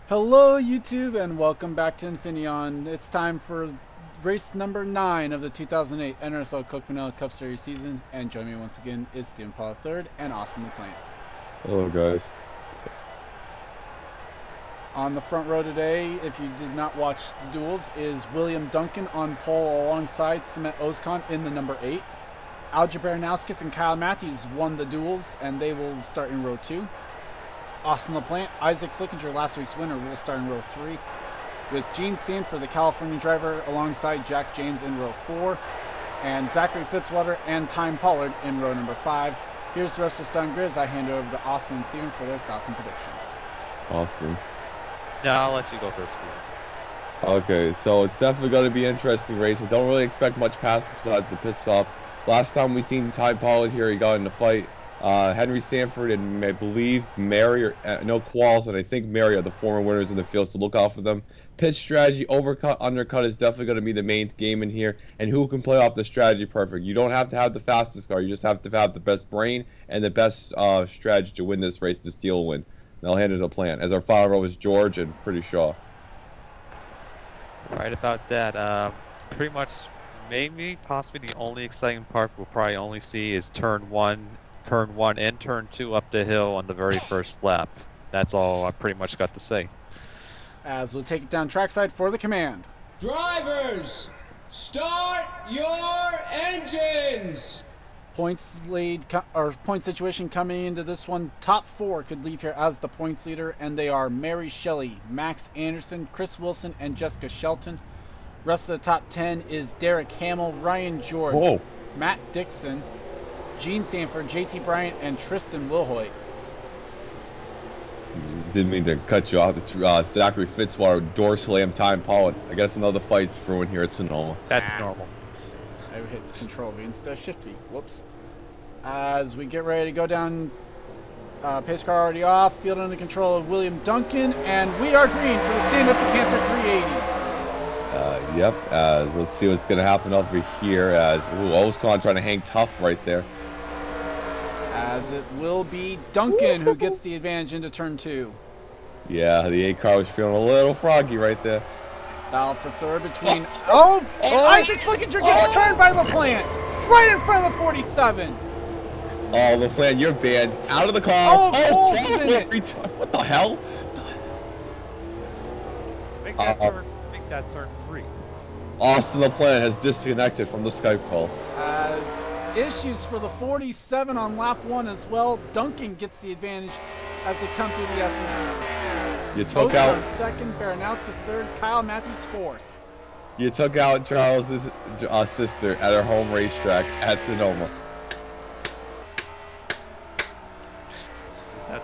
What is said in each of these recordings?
Hello YouTube and welcome back to Infineon. It's time for race number 9 of the 2008 NRSL Coke Vanilla Cup Series season, and joining me once again is Steven Paul III and Austin the Plant. Hello guys. On the front row today, if you did not watch the duels, is William Duncan on pole alongside Cement Ozcon in the number 8. Alja Baranowskis and Kyle Matthews won the duels and they will start in row 2. Austin LaPlante, Isaac Flickinger, last week's winner, will start in row 3, with Gene Sanford, the California driver, alongside Jack James in row 4, and Zachary Fitzwater and Time Pollard in row number 5. Here's the rest of the starting grid as I hand it over to Austin and Steven for their thoughts and predictions. Austin. Yeah, I'll let you go first, Steven. Okay, so it's definitely going to be an interesting race. I don't really expect much past besides the pit stops. Last time we seen Ty Pollard here, he got in the fight. Henry Sanford and I believe Mary, no Qualls, and I think Mary are the former winners in the field, so look out for them. Pitch strategy, overcut, undercut is definitely going to be the main game in here, and who can play off the strategy perfect. You don't have to have the fastest car, you just have to have the best brain and the best strategy to win this race to steal a win. And I'll hand it to Plant, as our final row is George and Pretty Shaw. Right about that. Pretty much, maybe, possibly the only exciting part we'll probably only see is turn one and turn 2 up the hill on the very first lap. That's all I pretty much got to say. As we'll take it down trackside for the command. Drivers, start your engines! Points lead or point situation coming into this one. Top 4 could leave here as the points leader, and they are Mary Shelley, Max Anderson, Chris Wilson, and Jessica Shelton. Rest of the top 10 is Derek Hamill, Ryan George, Matt Dixon, Gene Sanford, JT Bryant, and Tristan Wilhoit. Didn't mean to cut you off. It's Zachary Fitzwater, door slam, Time Pollard. I guess another fight's brewing here at Sonoma. That's normal. I hit Control V instead of Shift V. Whoops. As we get ready to go down, pace car already off, field under control of William Duncan, and we are green for the Stand Up to Cancer 380. Yep, let's see what's going to happen over here as Ozcon trying to hang tough right there. As it will be Duncan who gets the advantage into turn 2. Yeah, the 8 car was feeling a little froggy right there. Battle for third between... Isaac Flickinger gets turned by LaPlante! Right in front of the 47! Oh, LaPlante, you're banned. Out of the car. Coles is in it! What the hell? Make that turn 3. Austin LaPlante has disconnected from the Skype call. As issues for the 47 on lap 1 as well. Duncan gets the advantage as they come through the S's. You took Ozcon out second, Baranowskis third, Kyle Matthews fourth. You took out Charles's sister at her home racetrack at Sonoma. Am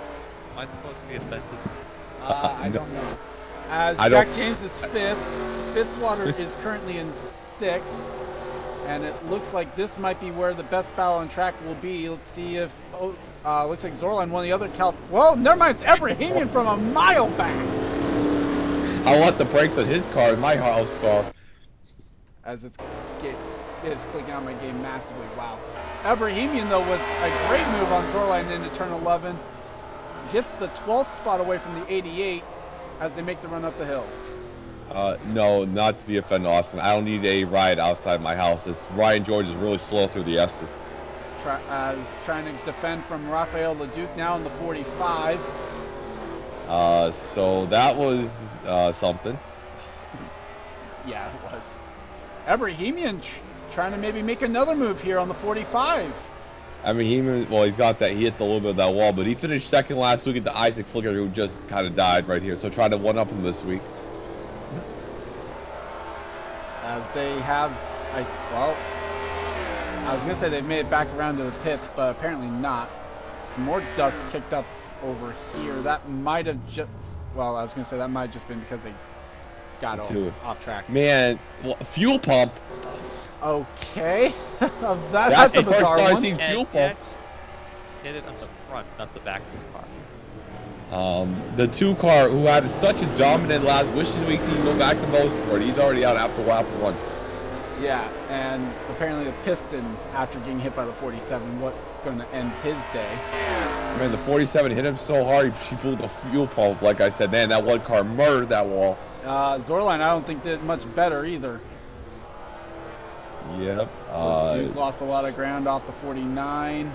I supposed to be offended? I don't know. As Jack James is 5th, Fitzwater is currently in 6th, and it looks like this might be where the best battle on track will be. Let's see if looks like Zorline won the other well, never mind, it's Ebrahimian from a mile back. I want the brakes on his car, my house car. As it is clicking on my game massively. Wow. Ebrahimian, though, with a great move on Zorline into turn 11, gets the 12th spot away from the 88 as they make the run up the hill. No, not to be offended, Austin. I don't need a ride outside my house. This Ryan George is really slow through the S's. Trying to defend from Rafael LeDuc now in the 45. So that was something. Yeah, it was. Ebrahimian trying to maybe make another move here on the 45. I mean, he's got that. He hit a little bit of that wall, but he finished second last week at the Isaac Flicker, who just kind of died right here. So trying to one-up him this week. As they have, I was going to say they've made it back around to the pits, but apparently not. Some more dust kicked up over here. That might have just, I was going to say that might have just been because they got off track. Man, fuel pump. Okay. That's a bizarre one. Fuel pump. Hit it on the front, not the back of the car. The 2 car who had such a dominant last wishes we can go back to Mosport. He's already out after lap 1. Yeah, and apparently the piston, after getting hit by the 47, what's going to end his day. Man, the 47 hit him so hard, she blew the fuel pump. Like I said, man, that one car murdered that wall. Zorline, I don't think did much better either. Yep. Duke lost a lot of ground off the 49.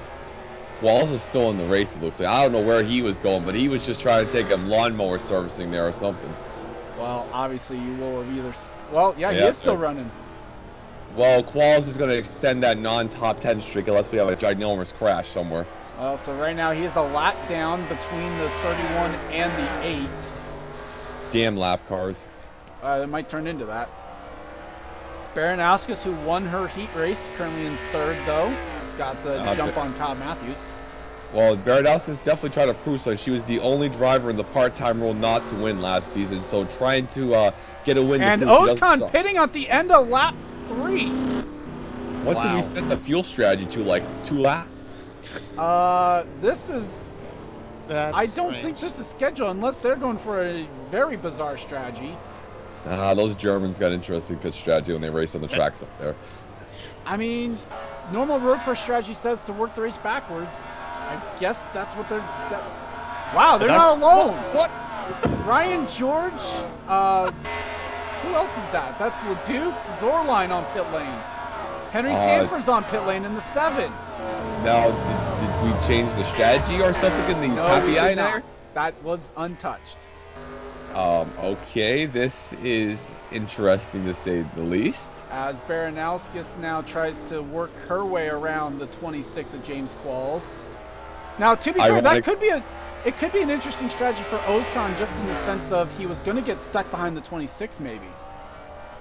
Walls is still in the race, it looks like. I don't know where he was going, but he was just trying to take a lawnmower servicing there or something. Well, obviously you will have either... Well, yeah, he is still running. Well, Qualls is going to extend that non-top 10 streak unless we have a ginormous crash somewhere. Well, so right now he is a lap down between the 31 and the 8. Damn lap cars. It might turn into that. Baranowskis, who won her heat race, currently in 3rd, though. Got the jump on Kyle Matthews. Well, Baranowskis definitely tried to prove so. She was the only driver in the part-time rule not to win last season, so trying to get a win. And Ozkan pitting at the end of lap 3. What did we set the fuel strategy to, like 2 laps? This is... I don't think this is scheduled unless they're going for a very bizarre strategy. Those Germans got interesting pit strategy when they race on the tracks up there. I mean, normal road course strategy says to work the race backwards. I guess that's what they're... Wow, they're not alone! What? Ryan George, who else is that? That's Leduc, Zorline on pit lane. Henry Sanford's on pit lane in the 7. Now, did we change the strategy or something in the No, happy we eye did there? not. That was untouched. Okay, this is interesting to say the least. As Baranowskis now tries to work her way around the 26 of James Qualls. Now, to be fair, that could be it could be an interesting strategy for Ozkan, just in the sense of he was going to get stuck behind the 26, maybe.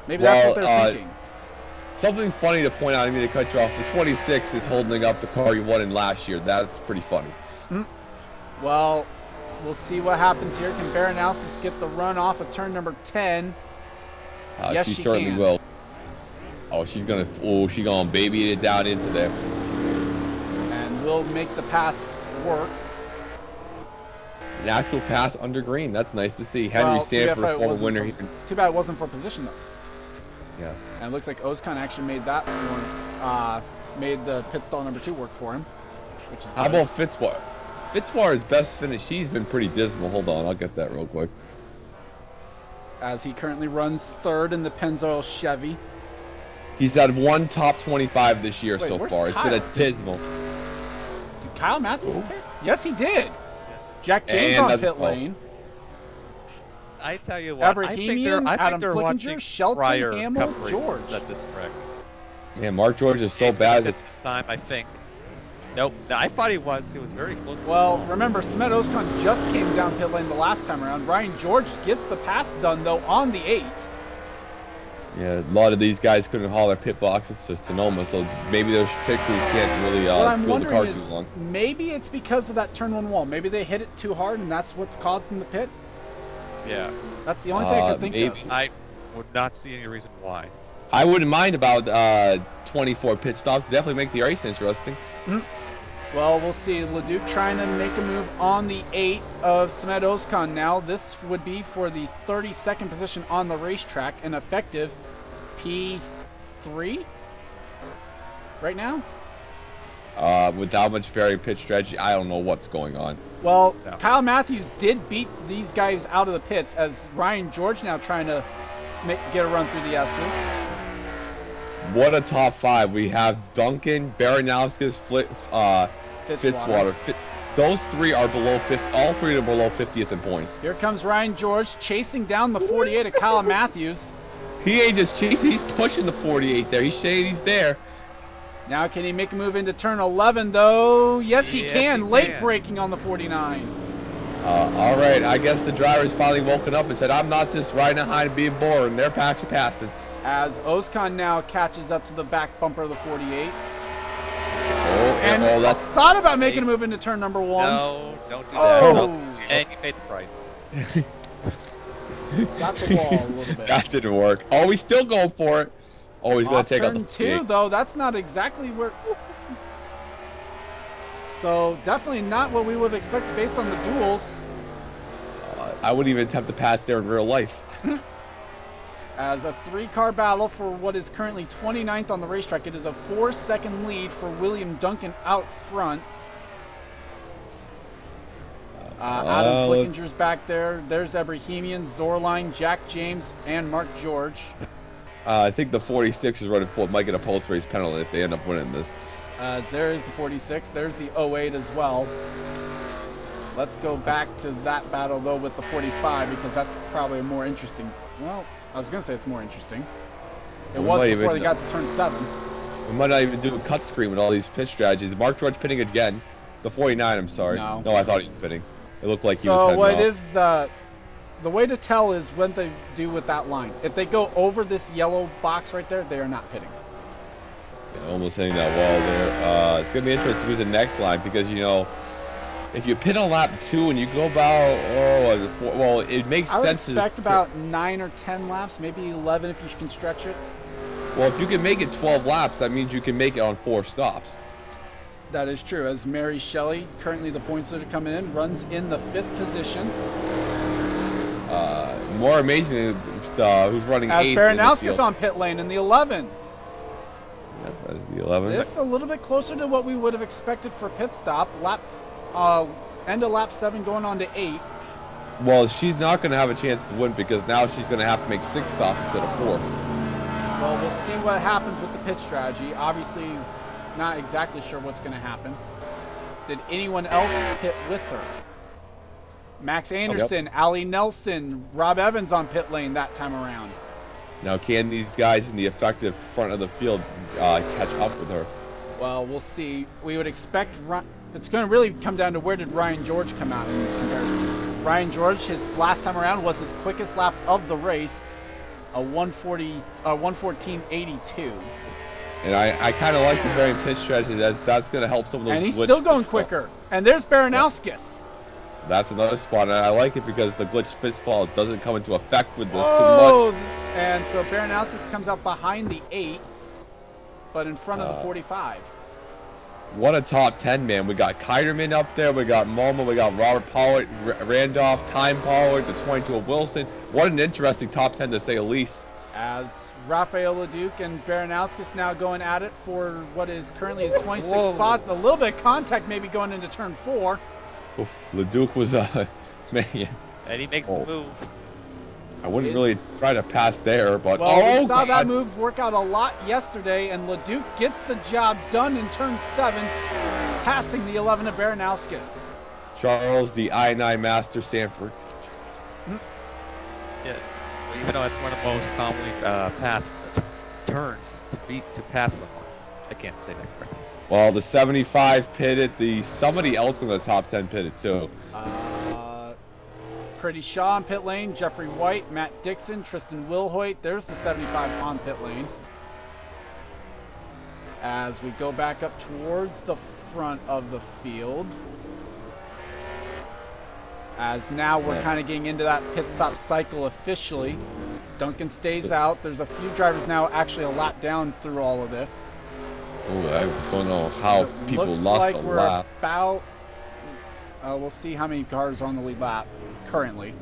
Maybe that's what they're thinking. Something funny to point out, I mean to cut you off, the 26 is holding up the car you won in last year. That's pretty funny. Well, we'll see what happens here. Can Baranowskis get the run off of turn number 10? Yes, she certainly will. Oh, she's gonna baby it down into there. And will make the pass work. An actual pass under green. That's nice to see. Henry Sanford, former winner. Too bad it wasn't for position though. Yeah. And it looks like Ozkan actually made that one, made the pit stall number 2 work for him, which is good. How about Fitzwater? Fitzwater's best finish. He's been pretty dismal. Hold on, I'll get that real quick. As he currently runs 3rd in the Pennzoil Chevy. He's had one top 25 this year so far. Kyle? It's been a dismal. Did Kyle Matthews pit? Yes, he did. Jack James on pit lane. I tell you what, Abrahamian, Adam Flickinger, Shelton, Hamill, George. At this wreck. Yeah, Mark George is so bad. This time, I think. Nope. No, I thought he was. He was very close. Well, remember, Smet Ozkan just came down pit lane the last time around. Ryan George gets the pass done, though, on the 8. Yeah, a lot of these guys couldn't haul their pit boxes to Sonoma, so maybe those pit crews can't really fuel the car too long. Maybe it's because of that turn 1 wall. Maybe they hit it too hard, and that's what's caused them to pit. Yeah. That's the only thing I could think of. I would not see any reason why. I wouldn't mind about 24 pit stops. Definitely make the race interesting. Well, we'll see. Leduc trying to make a move on the 8 of Smet Ozkan now. This would be for the 32nd position on the racetrack, an effective P3 right now. Without much very pit strategy, I don't know what's going on. Well, no. Kyle Matthews did beat these guys out of the pits, as Ryan George now trying to get a run through the S's. What a top 5. We have Duncan, Baranowskis, Fitzwater. Those 3 are below 50. All 3 are below 50th in points. Here comes Ryan George chasing down the 48 of Kyle Matthews. He ain't just chasing, he's pushing the 48 there. He's saying he's there. Now can he make a move into turn 11, though? Yes, he can. Late braking on the 49. All right, I guess the driver's finally woken up and said, I'm not just riding behind being bored, and they're actually passing. As Ozkan now catches up to the back bumper of the 48. And that's thought about making a move into turn number 1. No, don't do that. Oh. And you paid the price. Got the wall a little bit. That didn't work. Oh, he's still going for it. Oh, he's going to take out the turn 2, though. That's not exactly where... So, definitely not what we would have expected based on the duels. I wouldn't even attempt to pass there in real life. As a 3-car battle for what is currently 29th on the racetrack. It is a 4-second lead for William Duncan out front. Adam Flickinger's back there. There's Ebrahimian, Zorline, Jack James, and Mark George. I think the 46 is running full. Might get a pulse race penalty if they end up winning this. There is the 46. There's the 08 as well. Let's go back to that battle, though, with the 45, because that's probably a more interesting. Well, I was going to say it's more interesting. It was before they got to turn 7. We might not even do a cut screen with all these pitch strategies. Mark George pitting again. The 49, I'm sorry. No, I thought he was pitting. It looked like he was heading off. So what is the way to tell is when they do with that line. If they go over this yellow box right there, they are not pitting. Yeah, almost hitting that wall there. It's going to be interesting who's the next line because, you know, if you pit on lap 2 and you go about, well, it makes sense. I would expect about 9 or 10 laps, maybe 11 if you can stretch it. Well, if you can make it 12 laps, that means you can make it on 4 stops. That is true. As Mary Shelley, currently the points that are coming in, runs in the 5th position. More amazing, who's running 8th. As Baranowski's on pit lane in the 11. Yep, that's the 11. This a little bit closer to what we would have expected for pit stop. End of lap 7 going on to 8. Well, she's not going to have a chance to win because now she's going to have to make 6 stops instead of 4. Well, we'll see what happens with the pit strategy. Obviously, not exactly sure what's going to happen. Did anyone else pit with her? Max Anderson, Ali Nelson, Rob Evans on pit lane that time around. Now, can these guys in the effective front of the field catch up with her? Well, we'll see. We would expect it's going to really come down to where did Ryan George come out in comparison. Ryan George, his last time around was his quickest lap of the race, a 1:14.82. And I kind of like the variant pitch strategy. That's going to help some of those. And he's still going quicker. And there's Baranowskis. That's another spot, and I like it because the glitch spitball doesn't come into effect with this too much. too And so Baranowskis comes out behind the 8, but in front of the 45. What a top 10, man. We got Kiderman up there. We got Momo. We got Robert Pollard, Randolph, Time Pollard, the 22 of Wilson. What an interesting top 10 to say the least. As Rafael Leduc and Baranowskis now going at it for what is currently the 26th spot. A little bit of contact maybe going into turn 4. Oof, Leduc was, man. And he makes the move. I wouldn't really try to pass there, but we saw that move work out a lot yesterday, and Leduc gets the job done in turn 7, passing the 11 of Baranowskis. Charles, the I-9 Master Sanford. Yeah, even though it's one of the most commonly passed turns to pass someone. I can't say that correctly. Well, the 75 pitted. Somebody else in the top 10 pitted too. Pretty Shaw on pit lane, Jeffrey White, Matt Dixon, Tristan Wilhoit. There's the 75 on pit lane. As we go back up towards the front of the field. As now we're kind of getting into that pit stop cycle officially. Duncan stays out. There's a few drivers now actually a lap down through all of this. Oh, I don't know how people lost like a we're lap. About. We'll see how many cars are on the lead lap currently.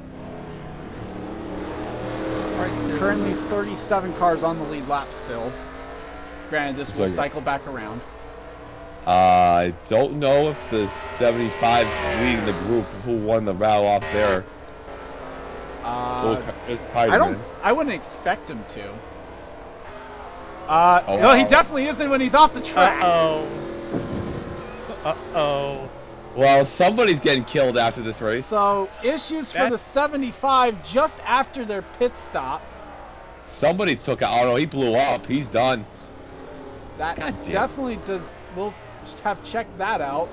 Currently 37 cars on the lead lap still. Granted, this will cycle back around. I don't know if the 75 leading the group who won the battle off there. I wouldn't expect him to. No, he definitely isn't when he's off the track. Uh-oh. Well, somebody's getting killed after this race. So, issues for the 75 just after their pit stop. Somebody took out. Oh, no, he blew up. He's done. That definitely does. We'll have checked that out.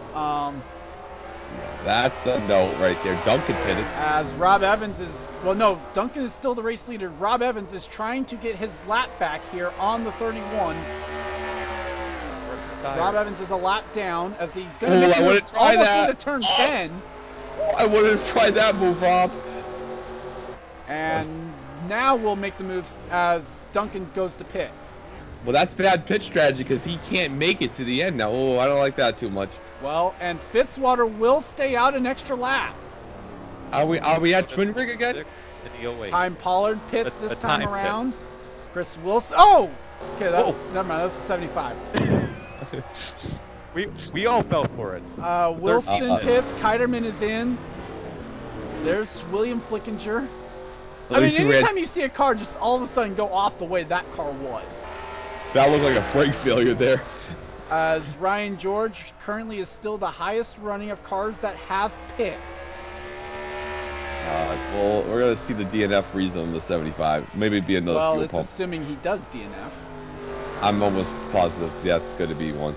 That's the note right there. Duncan pitted. As Rob Evans is... Well, no, Duncan is still the race leader. Rob Evans is trying to get his lap back here on the 31. Rob Evans is a lap down as he's going to make the move almost into turn 10. I would have tried that move, Rob. And now we'll make the move as Duncan goes to pit. Well, that's bad pitch strategy because he can't make it to the end now. Oh, I don't like that too much. Well, and Fitzwater will stay out an extra lap. Are we at Twin Rig again? in the 08. Time Pollard pits this time time around. pits. Chris Wilson. Oh! Okay, that's never mind. That's the 75. We all fell for it. Wilson pits. Kiterman is in. There's William Flickinger. I mean, anytime you see a car just all of a sudden go off the way that car was. That looked like a brake failure there. As Ryan George currently is still the highest running of cars that have pit. Well, we're going to see the DNF reason on the 75. Maybe it'd be another Well, fuel it's pump. assuming he does DNF. I'm almost positive that's going to be one.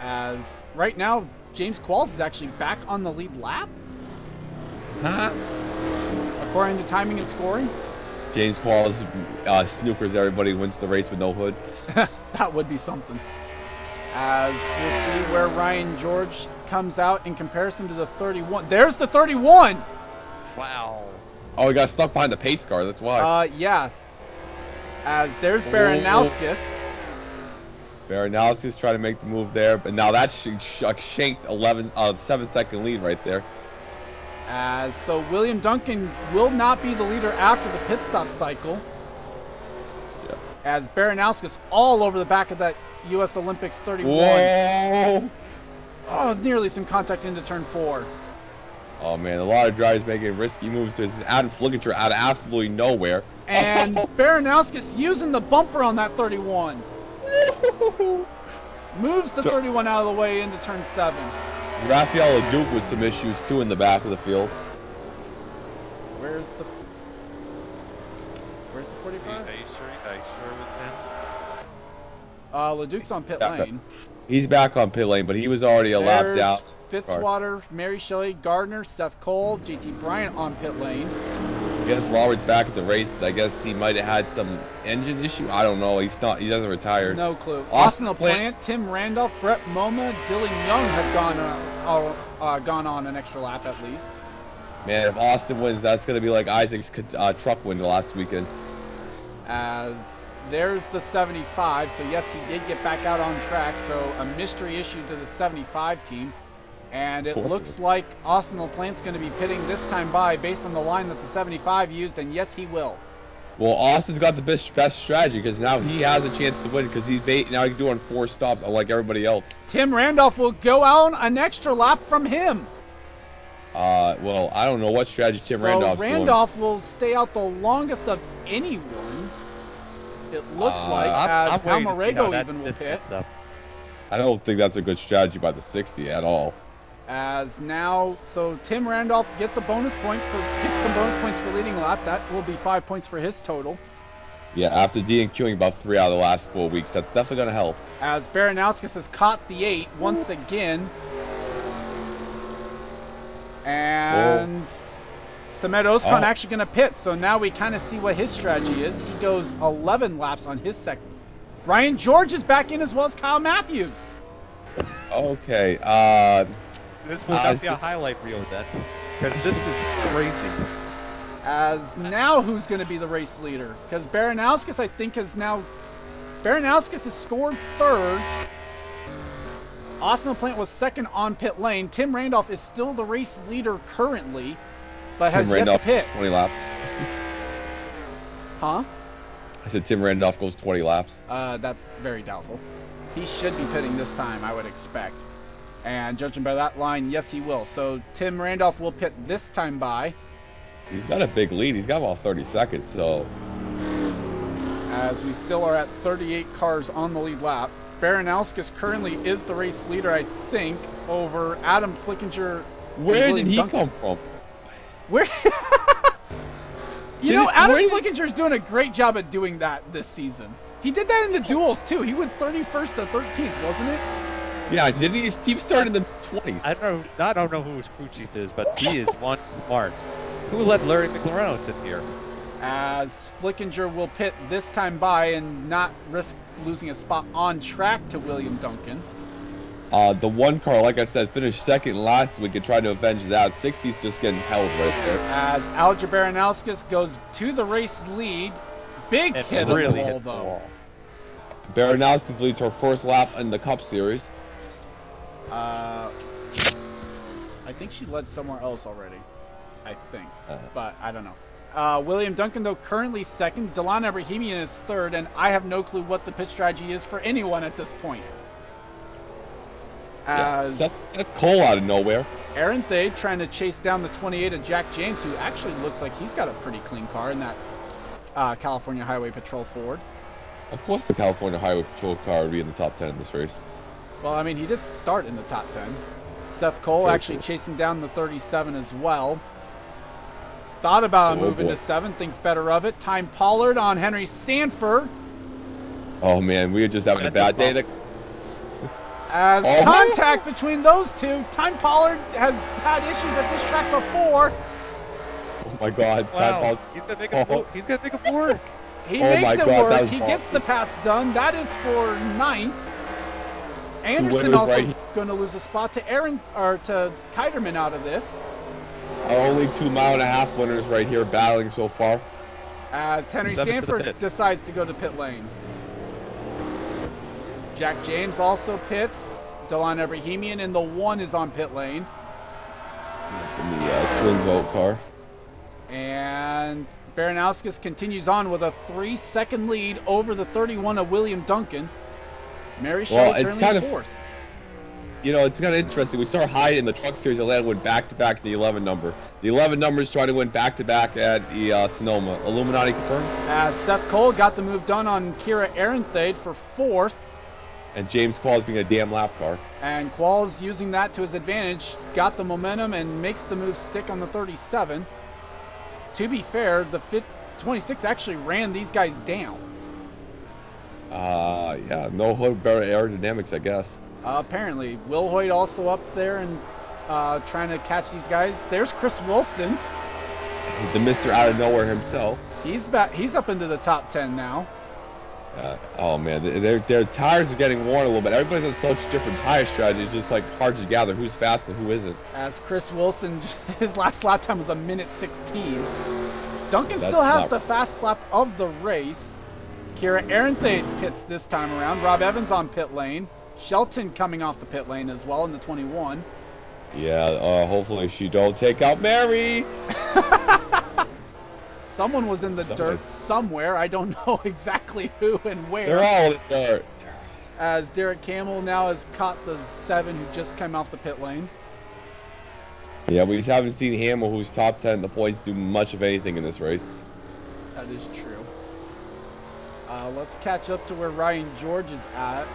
As right now, James Qualls is actually back on the lead lap. According to timing and scoring. James Qualls snookers everybody, wins the race with no hood. That would be something. As we'll see where Ryan George comes out in comparison to the 31. There's the 31! Wow. Oh, he got stuck behind the pace car, that's why. Yeah. As there's Baranowskis. Baranowski's trying to make the move there, but now that's shanked 7-second lead right there. So William Duncan will not be the leader after the pit stop cycle. Yep. As Baranowskis all over the back of that U.S. Olympics 31. Whoa! Oh, nearly some contact into turn 4. Oh man, a lot of drivers making risky moves. There's Adam Flickinger out of absolutely nowhere. And Baranowskis using the bumper on that 31. Moves the 31 out of the way into turn 7. Rafael Leduc with some issues too in the back of the field. Where's the 45? Are you sure it was him? Leduc's on pit lane. He's back on pit lane, but he was already a lap down. Fitzwater, Mary Shelley, Gardner, Seth Cole, JT Bryant on pit lane. I guess Robert's back at the race. I guess he might have had some engine issue. I don't know. He's not. He doesn't retire. No clue. Austin LaPlante, Tim Randolph, Brett Moma, Dylan Young have gone on an extra lap at least. Man, if Austin wins, that's going to be like Isaac's truck win last weekend. As there's the 75. So yes, he did get back out on track. So a mystery issue to the 75 team. And it looks like Austin LaPlante's going to be pitting this time by based on the line that the 75 used, and yes, he will. Well, Austin's got the best strategy because now he has a chance to win because now he's doing 4 stops unlike everybody else. Tim Randolph will go out an extra lap from him. Well, I don't know what strategy Tim Randolph's doing. Randolph will stay out the longest of anyone. It looks like, as Almarego even will pit. I don't think that's a good strategy by the 60 at all. As now, so Tim Randolph gets some bonus points for leading lap. That will be 5 points for his total. Yeah, after DNQing about 3 out of the last 4 weeks, that's definitely going to help. As Baranowskis has caught the 8 once again. And Samet Ozkan actually going to pit, so now we kind of see what his strategy is. He goes 11 laps on his second. Ryan George is back in as well as Kyle Matthews. Okay, this will not be a highlight reel then, because this is crazy. As now, who's going to be the race leader? Because Baranowskis, I think, Baranowskis has scored 3rd. Austin LaPlante was 2nd on pit lane. Tim Randolph is still the race leader currently, but has yet to pit. 20 laps. Huh? I said Tim Randolph goes 20 laps. That's very doubtful. He should be pitting this time, I would expect. And judging by that line, yes, he will. So Tim Randolph will pit this time by. He's got a big lead. He's got about 30 seconds, so. As we still are at 38 cars on the lead lap. Baranowskis currently is the race leader, I think, over Adam Flickinger. Where did he come from? Where? Adam Flickinger's doing a great job at doing that this season. He did that in the duels, too. He went 31st to 13th, wasn't it? Yeah, didn't he? He started in the 20s. I don't know who his crew chief is, but he is one smart. Who let Larry McLaren in here? As Flickinger will pit this time by and not risk losing a spot on track to William Duncan. The one car, like I said, finished 2nd last week and tried to avenge that. 60's just getting held right there. As Alger Baranowskis goes to the race lead. Big hit on the wall, though. Baranowskis leads her 1st lap in the Cup Series. I think she led somewhere else already. I think, but I don't know. William Duncan, though, currently second. Delon Abrahamian is third, and I have no clue what the pit strategy is for anyone at this point. As That's Cole out of nowhere. Aaron Thade trying to chase down the 28 of Jack James, who actually looks like he's got a pretty clean car in that California Highway Patrol Ford. Of course the California Highway Patrol car would be in the top 10 in this race. Well, I mean, he did start in the top 10. Seth Cole actually chasing down the 37 as well. Thought about a move into 7, thinks better of it. Time Pollard on Henry Sanford. Oh man, we are just having a bad day. As contact between those two. Time Pollard has had issues at this track before. Oh my God! Wow. Time Pollard. He's gonna make it. He's gonna make it work. He makes it God, work. He gets the pass done. That is for 9th. Anderson also going to lose a spot to to Keiderman out of this. Only 2.5 mile winners right here battling so far. As Henry Sanford decides to go to pit lane. Jack James also pits. Delon Abrahamian in the 1 is on pit lane. In the swing vote car. And Baranowskis continues on with a 3-second lead over the 31 of William Duncan. Mary Shelley currently in 4th. You know, it's kind of interesting. We saw Hyde in the Truck Series Atlanta win back-to-back in the 11 number. The 11 numbers trying to win back-to-back at the Sonoma. Illuminati confirmed. As Seth Cole got the move done on Kira Ehrenthade for 4th. And James Qualls being a damn lap car. And Qualls using that to his advantage, got the momentum and makes the move stick on the 37. To be fair, the 26 actually ran these guys down. Yeah, no hood, better aerodynamics, I guess. Apparently. Will Hoyt also up there and trying to catch these guys. There's Chris Wilson. The Mr. Out of Nowhere himself. He's back. He's up into the top 10 now. Oh man, their tires are getting worn a little bit. Everybody's on such different tire strategies. It's just like hard to gather who's fast and who isn't. As Chris Wilson, his last lap time was a minute 16. Duncan still has the fast lap of the race. Kira Ehrenthade pits this time around. Rob Evans on pit lane. Shelton coming off the pit lane as well in the 21. Yeah, hopefully she don't take out Mary. Someone was in the dirt somewhere. I don't know exactly who and where. They're all in the dirt. As Derek Campbell now has caught the 7 who just came off the pit lane. Yeah, we haven't seen Hamill, who's top 10 in the points, do much of anything in this race. That is true. Let's catch up to where Ryan George is at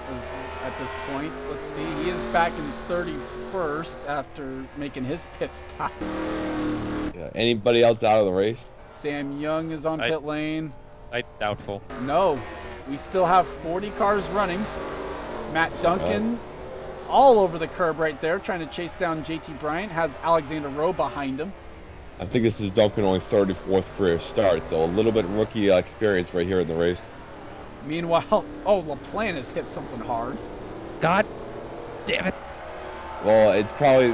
this point. Let's see. He is back in 31st after making his pit stop. Yeah, anybody else out of the race? Sam Young is on pit lane. Doubtful. No. We still have 40 cars running. Matt Duncan all over the curb right there trying to chase down JT Bryant. Has Alexander Rowe behind him. I think this is Duncan only 34th career start, so a little bit rookie experience right here in the race. Meanwhile, LaPlante has hit something hard. God damn it. Well, it's probably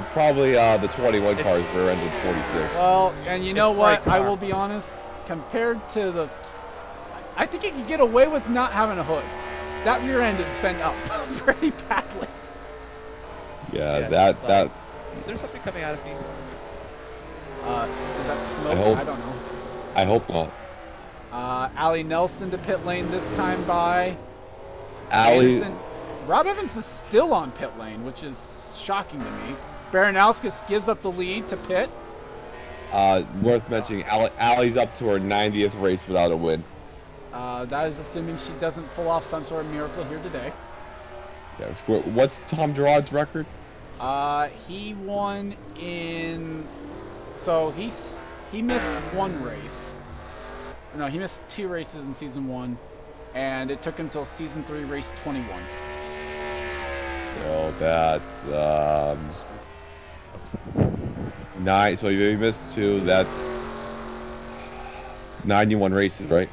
the 21 cars rear-ended 46. Well, and you know what? I will be honest. Compared to the... I think he could get away with not having a hood. That rear end is bent up very badly. Yeah, that... Is there something coming out of me? Is that smoke? I don't know. I hope not. Allie Nelson to pit lane this time by. Allie. Rob Evans is still on pit lane, which is shocking to me. Baranowskis gives up the lead to pit. Worth mentioning, Allie's up to her 90th race without a win. That is assuming she doesn't pull off some sort of miracle here today. Yeah, what's Tom Gerard's record? He won in... So he missed 1 race. No, he missed 2 races in season 1, and it took him till season 3, race 21. So that's 9. So you missed 2. That's 91 races, right?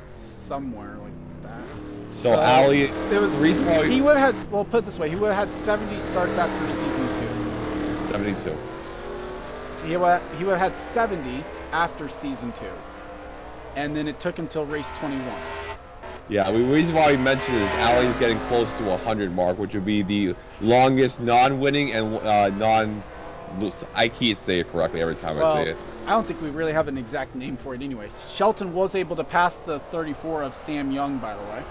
Somewhere like that. So Allie, it was. He would have had. Well, put it this way: he would have had 70 starts after season 2. 72. So he would have had 70 after season 2, and then it took him till race 21. Yeah, the reason why we mentioned it is Allie's getting close to 100 mark, which would be the longest non-winning and I can't say it correctly every time Well, I say it. I don't think we really have an exact name for it anyway. Shelton was able to pass the 34 of Sam Young, by the way.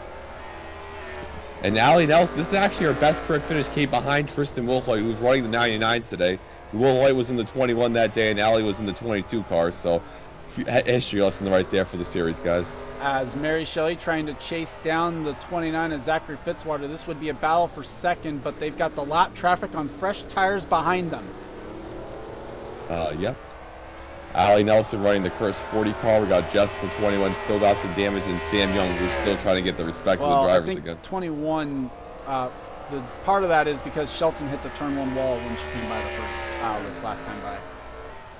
And Allie Nelson, this is actually our best career finish, came behind Tristan Wilhoit, who's running the 99 today. Wilhoit was in the 21 that day, and Allie was in the 22 car. So, history lesson right there for the series, guys. As Mary Shelley trying to chase down the 29 of Zachary Fitzwater. This would be a battle for second, but they've got the lap traffic on fresh tires behind them. Yep. Allie Nelson running the Curse 40 car. We got Justin 21, still got some damage, and Sam Young, who's still trying to get the respect of the drivers I think again. 21, the part of that is because Shelton hit the turn 1 wall when she came by the first this last time by.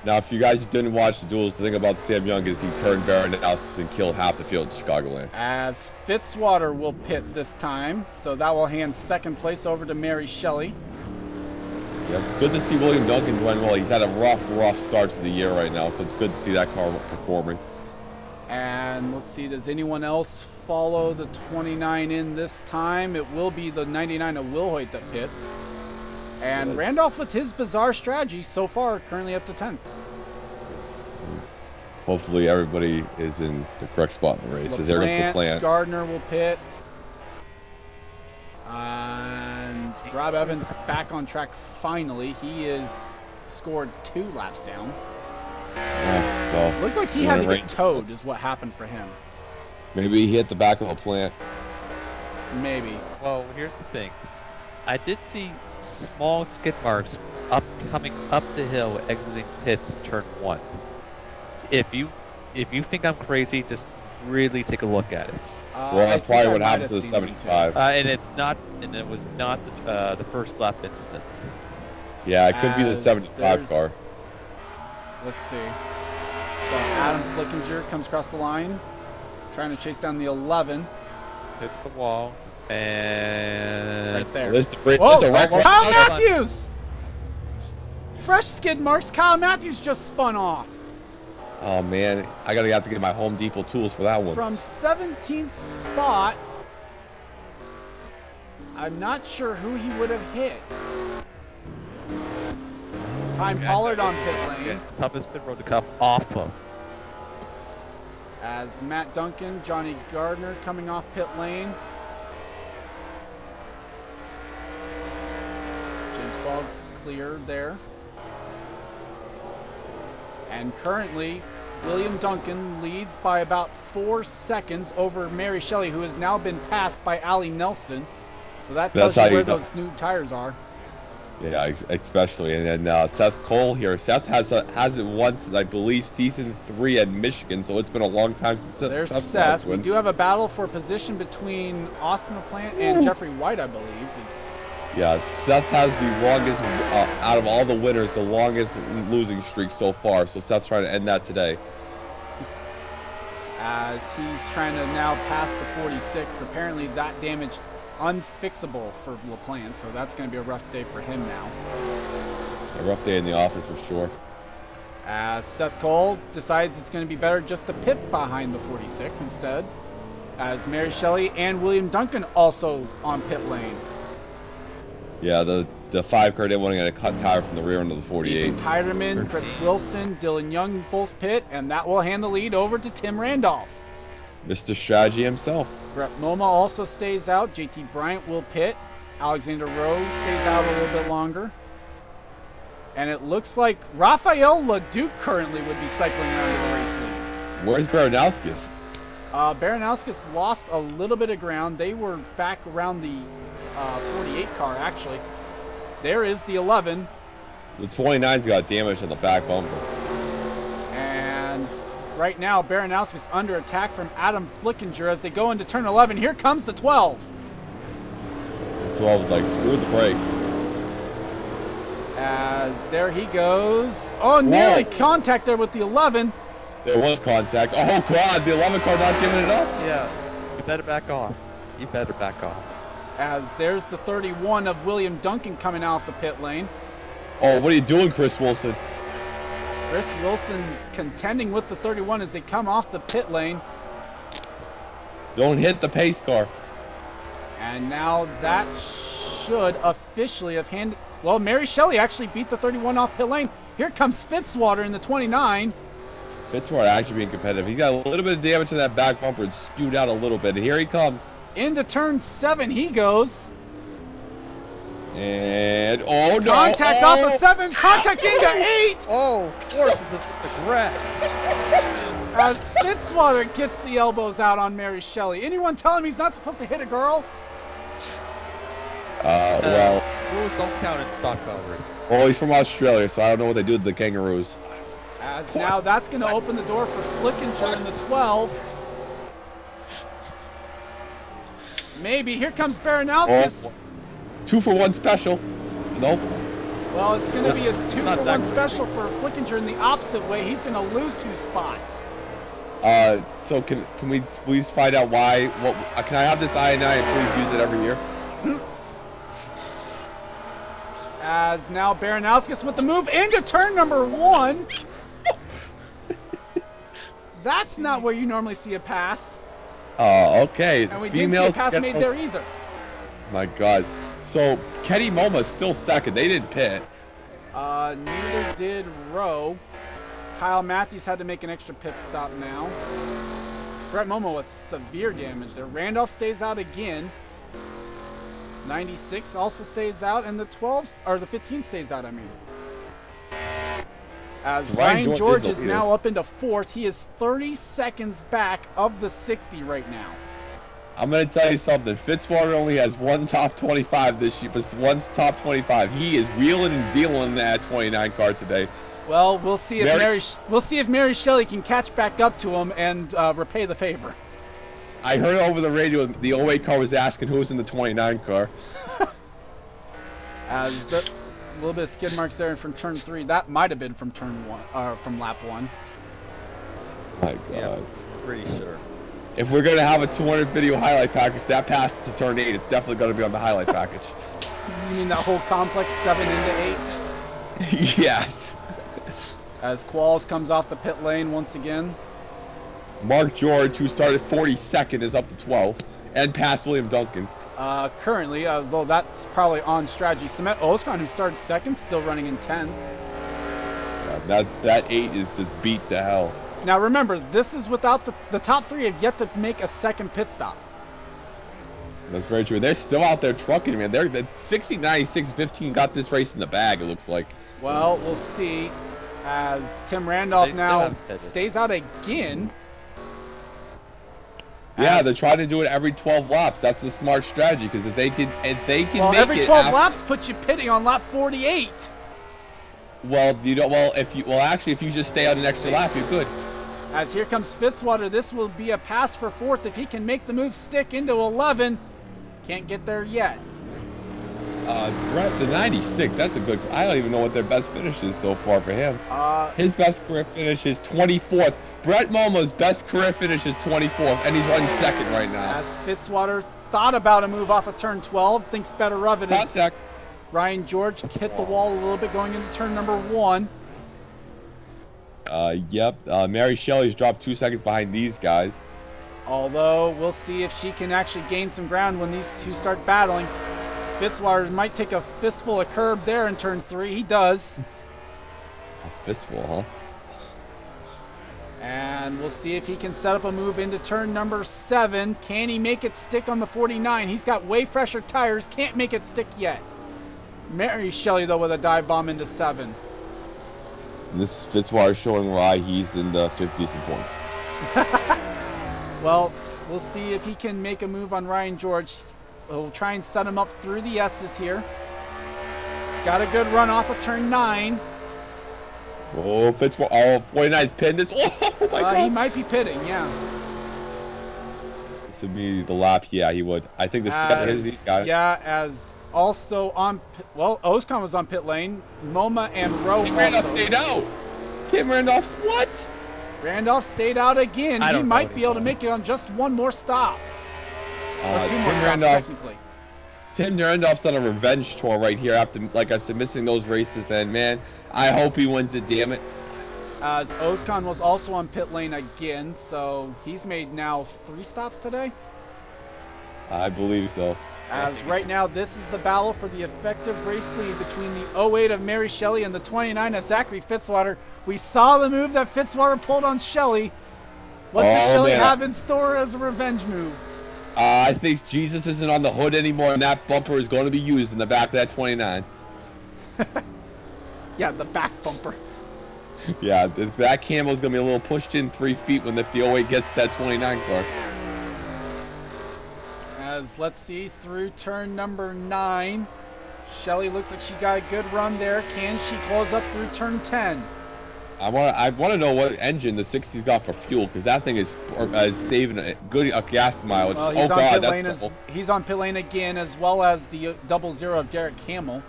Now, if you guys didn't watch the duels, the thing about Sam Young is he turned Baranowski and killed half the field in Chicagoland. As Fitzwater will pit this time, so that will hand second place over to Mary Shelley. Yeah, it's good to see William Duncan doing well. He's had a rough start to the year right now, so it's good to see that car performing. And let's see, does anyone else follow the 29 in this time? It will be the 99 of Wilhoit that pits. And Randolph with his bizarre strategy so far, currently up to 10th. Hopefully everybody is in the correct spot in the race. Is there going to Gardner will pit. And Rob Evans back on track finally. He is scored 2 laps down. Well, looked like he had to get towed is what happened for him. Maybe he hit the back of a plant. Maybe. Well, here's the thing. I did see small skid marks coming up the hill, exiting pits, turn 1. If you think I'm crazy, just really take a look at it. Well, that's probably what happened to the 75. And it was not the first lap incident. Yeah, it could be the 75 car. Let's see. So Adam Flickinger comes across the line, trying to chase down the 11. Hits the wall, and right there. Whoa, Kyle Matthews! Fresh skid marks. Kyle Matthews just spun off. Oh man, I have to get my Home Depot tools for that one. From 17th spot, I'm not sure who he would have hit. Time Pollard on pit lane. Toughest pit road to come off of. As Matt Duncan, Johnny Gardner coming off pit lane. James Quall's clear there. And currently, William Duncan leads by about 4 seconds over Mary Shelley, who has now been passed by Allie Nelson. So that tells you where those new tires are. Yeah, especially. And then Seth Cole here. Seth hasn't won since, I believe, season 3 at Michigan, so it's been a long time since There's Seth. We do have a battle for position between Austin LaPlante and Jeffrey White, I believe. Yeah, Seth has the longest, out of all the winners, the longest losing streak so far. So Seth's trying to end that today. As he's trying to now pass the 46. Apparently that damage unfixable for LaPlante, so that's going to be a rough day for him now. A rough day in the office for sure. As Seth Cole decides it's going to be better just to pit behind the 46 instead. As Mary Shelley and William Duncan also on pit lane. Yeah, the 5 car didn't want to get a cut tire from the rear end of the 48. Ethan Kiderman, Chris Wilson, Dylan Young both pit, and that will hand the lead over to Tim Randolph. Mr. Strategy himself. Brett Moma also stays out. JT Bryant will pit. Alexander Rowe stays out a little bit longer. And it looks like Rafael LaDuke currently would be cycling around in the race lead. Where's Baranowskis? Baranowskis lost a little bit of ground. They were back around the 48 car, actually. There is the 11. The 29's got damage on the back bumper. And right now, Baranowski's under attack from Adam Flickinger as they go into turn 11. Here comes the 12. The 12 is like, screw the brakes. As there he goes. Oh, nearly contact there with the 11. There was contact. Oh, God, the 11 car not giving it up. Yeah, you better back off. You better back off. As there's the 31 of William Duncan coming off the pit lane. Oh, what are you doing, Chris Wilson? Chris Wilson contending with the 31 as they come off the pit lane. Don't hit the pace car. And now that should officially have handed... Well, Mary Shelley actually beat the 31 off pit lane. Here comes Fitzwater in the 29. Fitzwater actually being competitive. He's got a little bit of damage to that back bumper and spewed out a little bit. And here he comes. Into turn 7 he goes. And, oh no. Contact off of 7. Contact into 8. Oh, forces of the grass. As Fitzwater gets the elbows out on Mary Shelley. Anyone tell him he's not supposed to hit a girl? Well, Rules don't count in stock covers. well, he's from Australia, so I don't know what they do with the kangaroos. As now that's going to open the door for Flickinger in the 12. Maybe. Here comes Baranowskis. 2-for-1 special. Nope. Well, it's going to be a Not 2-for-1 that special for Flickinger in the opposite way. He's going to lose 2 spots. So can we please find out why? What can I have this I9 and please use it every year? As now Baranowskis with the move into turn number 1. That's not where you normally see a pass. Okay. And we didn't see a pass made there either. My God. So Kenny Moma's still second. They didn't pit. Neither did Rowe. Kyle Matthews had to make an extra pit stop now. Brett Momo with severe damage there. Randolph stays out again. 96 also stays out, and the 12, or the 15 stays out, I mean. As Ryan George is now up into 4th. He is 30 seconds back of the 60 right now. I'm going to tell you something. Fitzwater only has one top 25 this year, but one's top 25. He is wheeling and dealing in that 29 car today. Well, we'll see if Mary Shelley can catch back up to him and repay the favor. I heard over the radio the 08 car was asking who was in the 29 car. As the little bit of skid marks there from turn 3. That might have been from turn 1, from lap 1. My God. Yeah, pretty sure. If we're going to have a 200 video highlight package, that passes to turn 8. It's definitely going to be on the highlight package. You mean that whole complex 7 into 8? Yes. As Qualls comes off the pit lane once again. Mark George, who started 42nd, is up to 12th and passed William Duncan. Currently, though that's probably on strategy. Samet Ozkan, who started 2nd, still running in 10th. Yeah, that 8 is just beat to hell. Now remember, this is without the top 3 have yet to make a second pit stop. That's very true. They're still out there trucking, man. They're the 69, 615 got this race in the bag, it looks like. Well, we'll see. As Tim Randolph now stays out again. Yeah, they're trying to do it every 12 laps. That's the smart strategy, because if they can well, make every it 12 laps puts you pitting on lap 48. Well, you know, actually, if you just stay out an extra lap, you're good. As here comes Fitzwater, this will be a pass for 4th if he can make the move stick into 11. Can't get there yet. Brett, the 96, that's a good. I don't even know what their best finish is so far for him. His best career finish is 24th. Brett Moma's best career finish is 24th, and he's running 2nd right now. As Fitzwater thought about a move off of turn 12, thinks better of it. Contact. Ryan George hit the wall a little bit going into turn number 1. Yep. Mary Shelley's dropped 2 seconds behind these guys. Although, we'll see if she can actually gain some ground when these two start battling. Fitzwater might take a fistful of curb there in turn 3. He does. A fistful, huh? And we'll see if he can set up a move into turn number 7. Can he make it stick on the 49? He's got way fresher tires. Can't make it stick yet. Mary Shelley, though, with a dive bomb into 7. This Fitzwater showing why he's in the 50s in points. Well, we'll see if he can make a move on Ryan George. We'll try and set him up through the S's here. He's got a good run off of turn 9. Oh, Fitzwater. Oh, 49's pinned this. Oh, my God. He might be pitting, yeah. This would be the lap. Yeah, he would. I think this is got it. Yeah, as also on, well, Ozkan was on pit lane. MoMA and Rowe Tim also. Randolph stayed out. Tim Randolph's what? Randolph stayed out again. He might be able to make it on just one more stop. Or 2 more stops, technically. Tim Randolph's on a revenge tour right here after, like I said, missing those races. And, man, I hope he wins it, damn it. As Ozkan was also on pit lane again, so he's made now 3 stops today. I believe so. As right now, this is the battle for the effective race lead between the 08 of Mary Shelley and the 29 of Zachary Fitzwater. We saw the move that Fitzwater pulled on Shelley. What does Shelley have in store as a revenge move? I think Jesus isn't on the hood anymore, and that bumper is going to be used in the back of that 29. Yeah, the back bumper. Yeah, that camel's going to be a little pushed in 3 feet when if the 08 gets that 29 car. As let's see, through turn number 9, Shelley looks like she got a good run there. Can she close up through turn 10? I want to know what engine the 60's got for fuel, because that thing is saving a good gas mileage. Well, he's on pit lane again, as well as the 00 of Derek Hamill.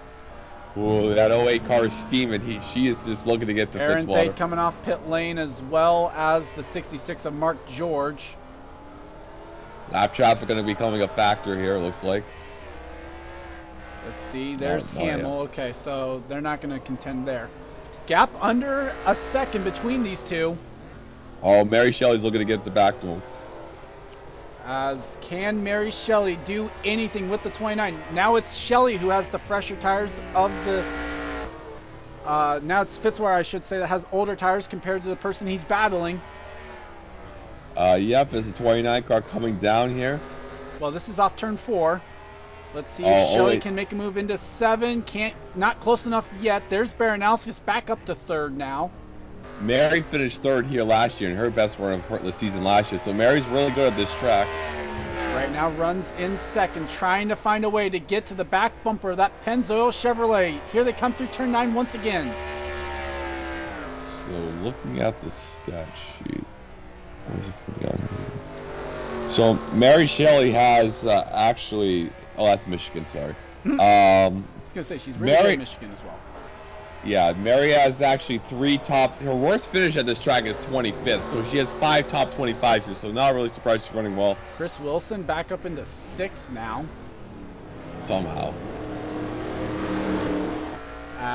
Ooh, that 08 car is steaming. She is just looking to get to Aaron Fitzwater. Thate coming off pit lane, as well as the 66 of Mark George. Lap traffic going to be becoming a factor here, it looks like. Let's see, there's No, not Hamill. Okay, so they're not going to contend there. Gap under a second between these two. Oh, Mary Shelley's looking to get the back to him. As can Mary Shelley do anything with the 29? Now it's Shelley who has the fresher tires of the... now it's Fitzwater, I should say, that has older tires compared to the person he's battling. Yep, there's a 29 car coming down here. Well, this is off turn 4. Let's see if Shelley can make a move into 7. Not close enough yet. There's Baranowskis back up to 3rd now. Mary finished 3rd here last year, and her best run of the season last year. So Mary's really good at this track. Right now runs in 2nd, trying to find a way to get to the back bumper of that Pennzoil Chevrolet. Here they come through turn 9 once again. So looking at the stat sheet. Where's it from down here? So Mary Shelley has actually... Oh, that's Michigan, sorry. I was going to say, she's really good at Michigan as well. Yeah, Mary has actually 3 top... Her worst finish at this track is 25th, so she has 5 top 25s here, so not really surprised she's running well. Chris Wilson back up into 6th now. Somehow.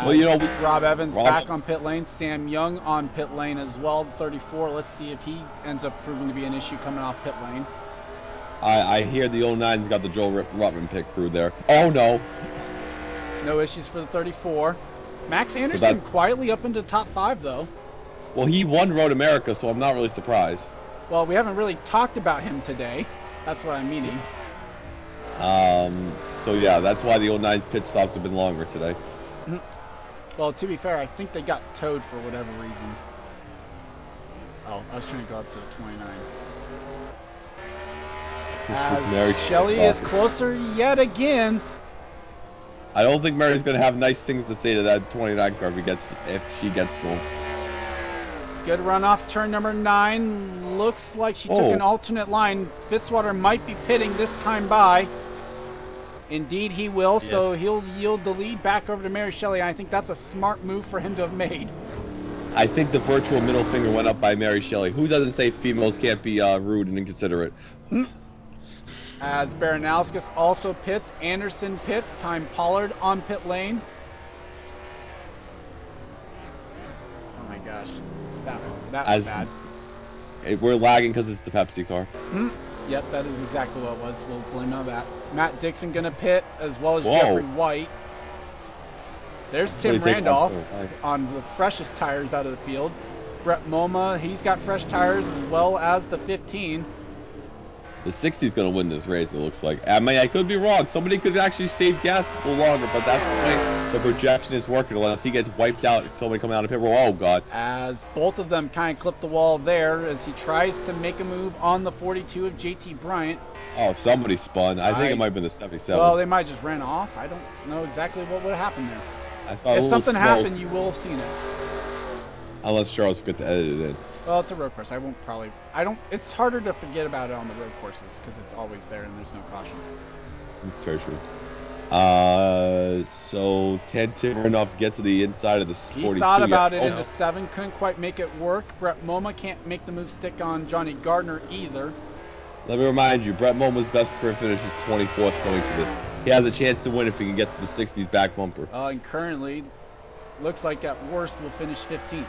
Well, you know, Rob Evans back on pit lane. Sam Young on pit lane as well, 34. Let's see if he ends up proving to be an issue coming off pit lane. I hear the 09's got the Joel Ruttman pit crew there. Oh, no. No issues for the 34. Max Anderson quietly up into top 5, though. Well, he won Road America, so I'm not really surprised. Well, we haven't really talked about him today. That's what I'm meaning. So, yeah, that's why the 09's pit stops have been longer today. Well, to be fair, I think they got towed for whatever reason. Oh, I was trying to go up to the 29. As Shelley is closer yet again. I don't think Mary's going to have nice things to say to that 29 car if she gets to him. Good run off turn number 9. Looks like she took an alternate line. Fitzwater might be pitting this time by. Indeed he will, yes. So he'll yield the lead back over to Mary Shelley. I think that's a smart move for him to have made. I think the virtual middle finger went up by Mary Shelley. Who doesn't say females can't be rude and inconsiderate? As Baranowskis also pits, Anderson pits, Time Pollard on pit lane. Oh my gosh, that was bad. We're lagging because it's the Pepsi car. Yep, that is exactly what it was. We'll blame on that. Matt Dixon gonna pit, as well as Jeffrey White. There's Tim Randolph on the freshest tires out of the field. Brett Moma, he's got fresh tires, as well as the 15. The 60's going to win this race, it looks like. I mean, I could be wrong. Somebody could actually save gas a little longer, but that's the way the projection is working. Unless he gets wiped out, somebody coming out of pit road. Oh, God. As both of them kind of clip the wall there as he tries to make a move on the 42 of JT Bryant. Oh, somebody spun. I think it might have been the 77. Well, they might just ran off. I don't know exactly what would have happened there. I saw if something happened, you will have seen it. Unless Charles forgot to edit it in. Well, it's a road course. It's harder to forget about it on the road courses because it's always there and there's no cautions. It's very true. So Ted Randolph get to the inside of the 42. He thought about it into 7, couldn't quite make it work. Brett Moma can't make the move stick on Johnny Gardner either. Let me remind you, Brett Moma's best career finish is 24th going to this. He has a chance to win if he can get to the 60s back bumper. And currently, looks like at worst will finish 15th.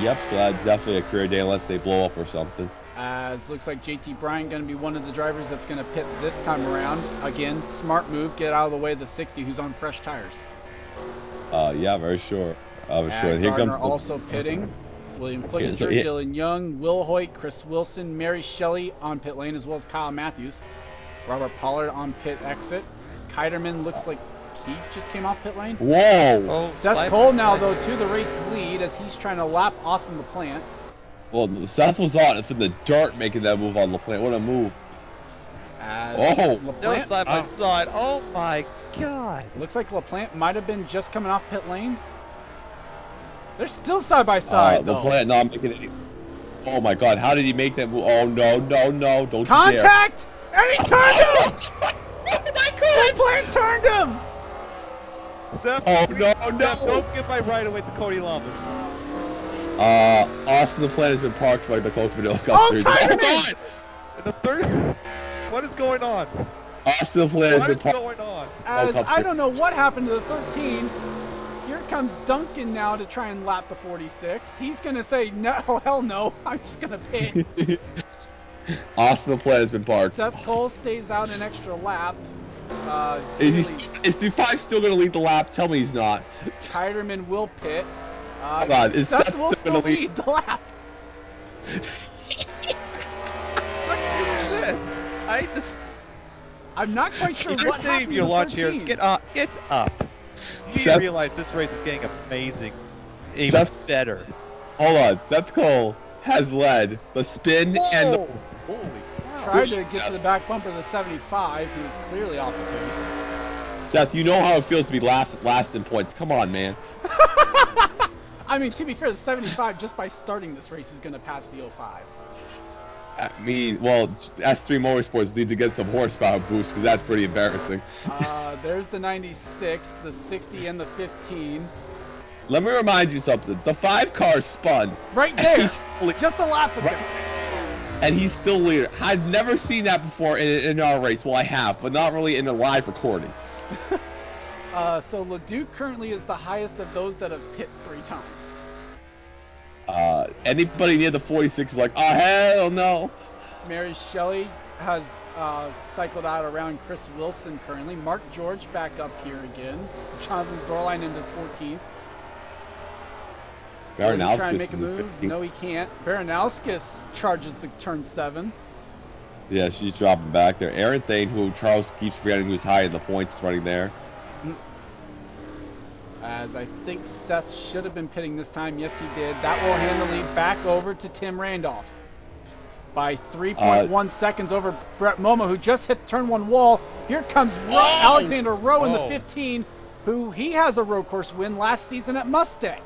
Yep, so that's definitely a career day unless they blow up or something. As looks like JT Bryant going to be one of the drivers that's going to pit this time around. Again, smart move, get out of the way of the 60 who's on fresh tires. Yeah, very sure. Sure. Here Gardner comes also pitting. William Flickinger, so Dylan Young, Will Hoyt, Chris Wilson, Mary Shelley on pit lane, as well as Kyle Matthews. Robert Pollard on pit exit. Kiterman looks like he just came off pit lane. Whoa! Oh, Seth Cole now, though, to the race lead as he's trying to lap Austin LaPlante. Well, Seth was on it from the dirt making that move on LaPlante. What a move. As Oh. No LaPlante, side by side. Oh my god. looks like LaPlante might have been just coming off pit lane. They're still side by side, though. LaPlante, no, I'm making it. Oh my god, how did he make that move? Oh no, no, no, don't you dare. Contact! And he turned him! Oh my god! LaPlante turned him! Seth, Oh, no, Seth, no. don't give my right away to Cody Lamas. Austin LaPlante has been parked by the Coach Vanilla Cup Oh, Series. Kiterman! God! In the third. What is going on? Austin LaPlante has What been is parked. going on? As Cup I don't know what happened to the 13. Here comes Duncan now to try and lap the 46. He's going to say, no, hell no, I'm just going to pit. Austin LaPlante has been parked. Seth Cole stays out an extra lap. Is Clearly, D5 still going to lead the lap? Tell me he's not. Kiterman will pit. Come on, is Seth Seth will still still gonna lead? lead the lap. What is this? I just. I'm not quite sure If what you're happened your to lunch here, 13. get up. Get up. You need to Seth- realize this race is getting amazing. Even Seth- better. Hold on. Seth Cole has led the spin and the. Whoa! Holy crap. Tried to get to the back bumper of the 75, who was clearly off the pace. Seth, you know how it feels to be last in points. Come on, man. I mean, to be fair, the 75, just by starting this race, is going to pass the 05. I mean, well, S3 Motorsports need to get some horsepower boost because that's pretty embarrassing. There's the 96, the 60, and the 15. Let me remind you something. The 5 cars spun. Right and there. he's still- Just a lap ago. And he's still leader. I've never seen that before in our race. Well, I have, but not really in a live recording. So Leduc currently is the highest of those that have pit 3 times. Anybody near the 46 is like, oh, hell no. Mary Shelley has cycled out around Chris Wilson currently. Mark George back up here again. Jonathan Zorline into 14th. Will he try and Baranowskis make a is in move? 15th. No, he can't. Baranowskis charges the turn 7. Yeah, she's dropping back there. Aaron Thane, who Charles keeps forgetting who's high in the points, is running there. As I think Seth should have been pitting this time. Yes, he did. That will hand the lead back over to Tim Randolph by 3.1 seconds over Brett Momo, who just hit turn 1 wall. Here comes Alexander Rowe in the Whoa. 15, who he has a road course win last season at Mustang.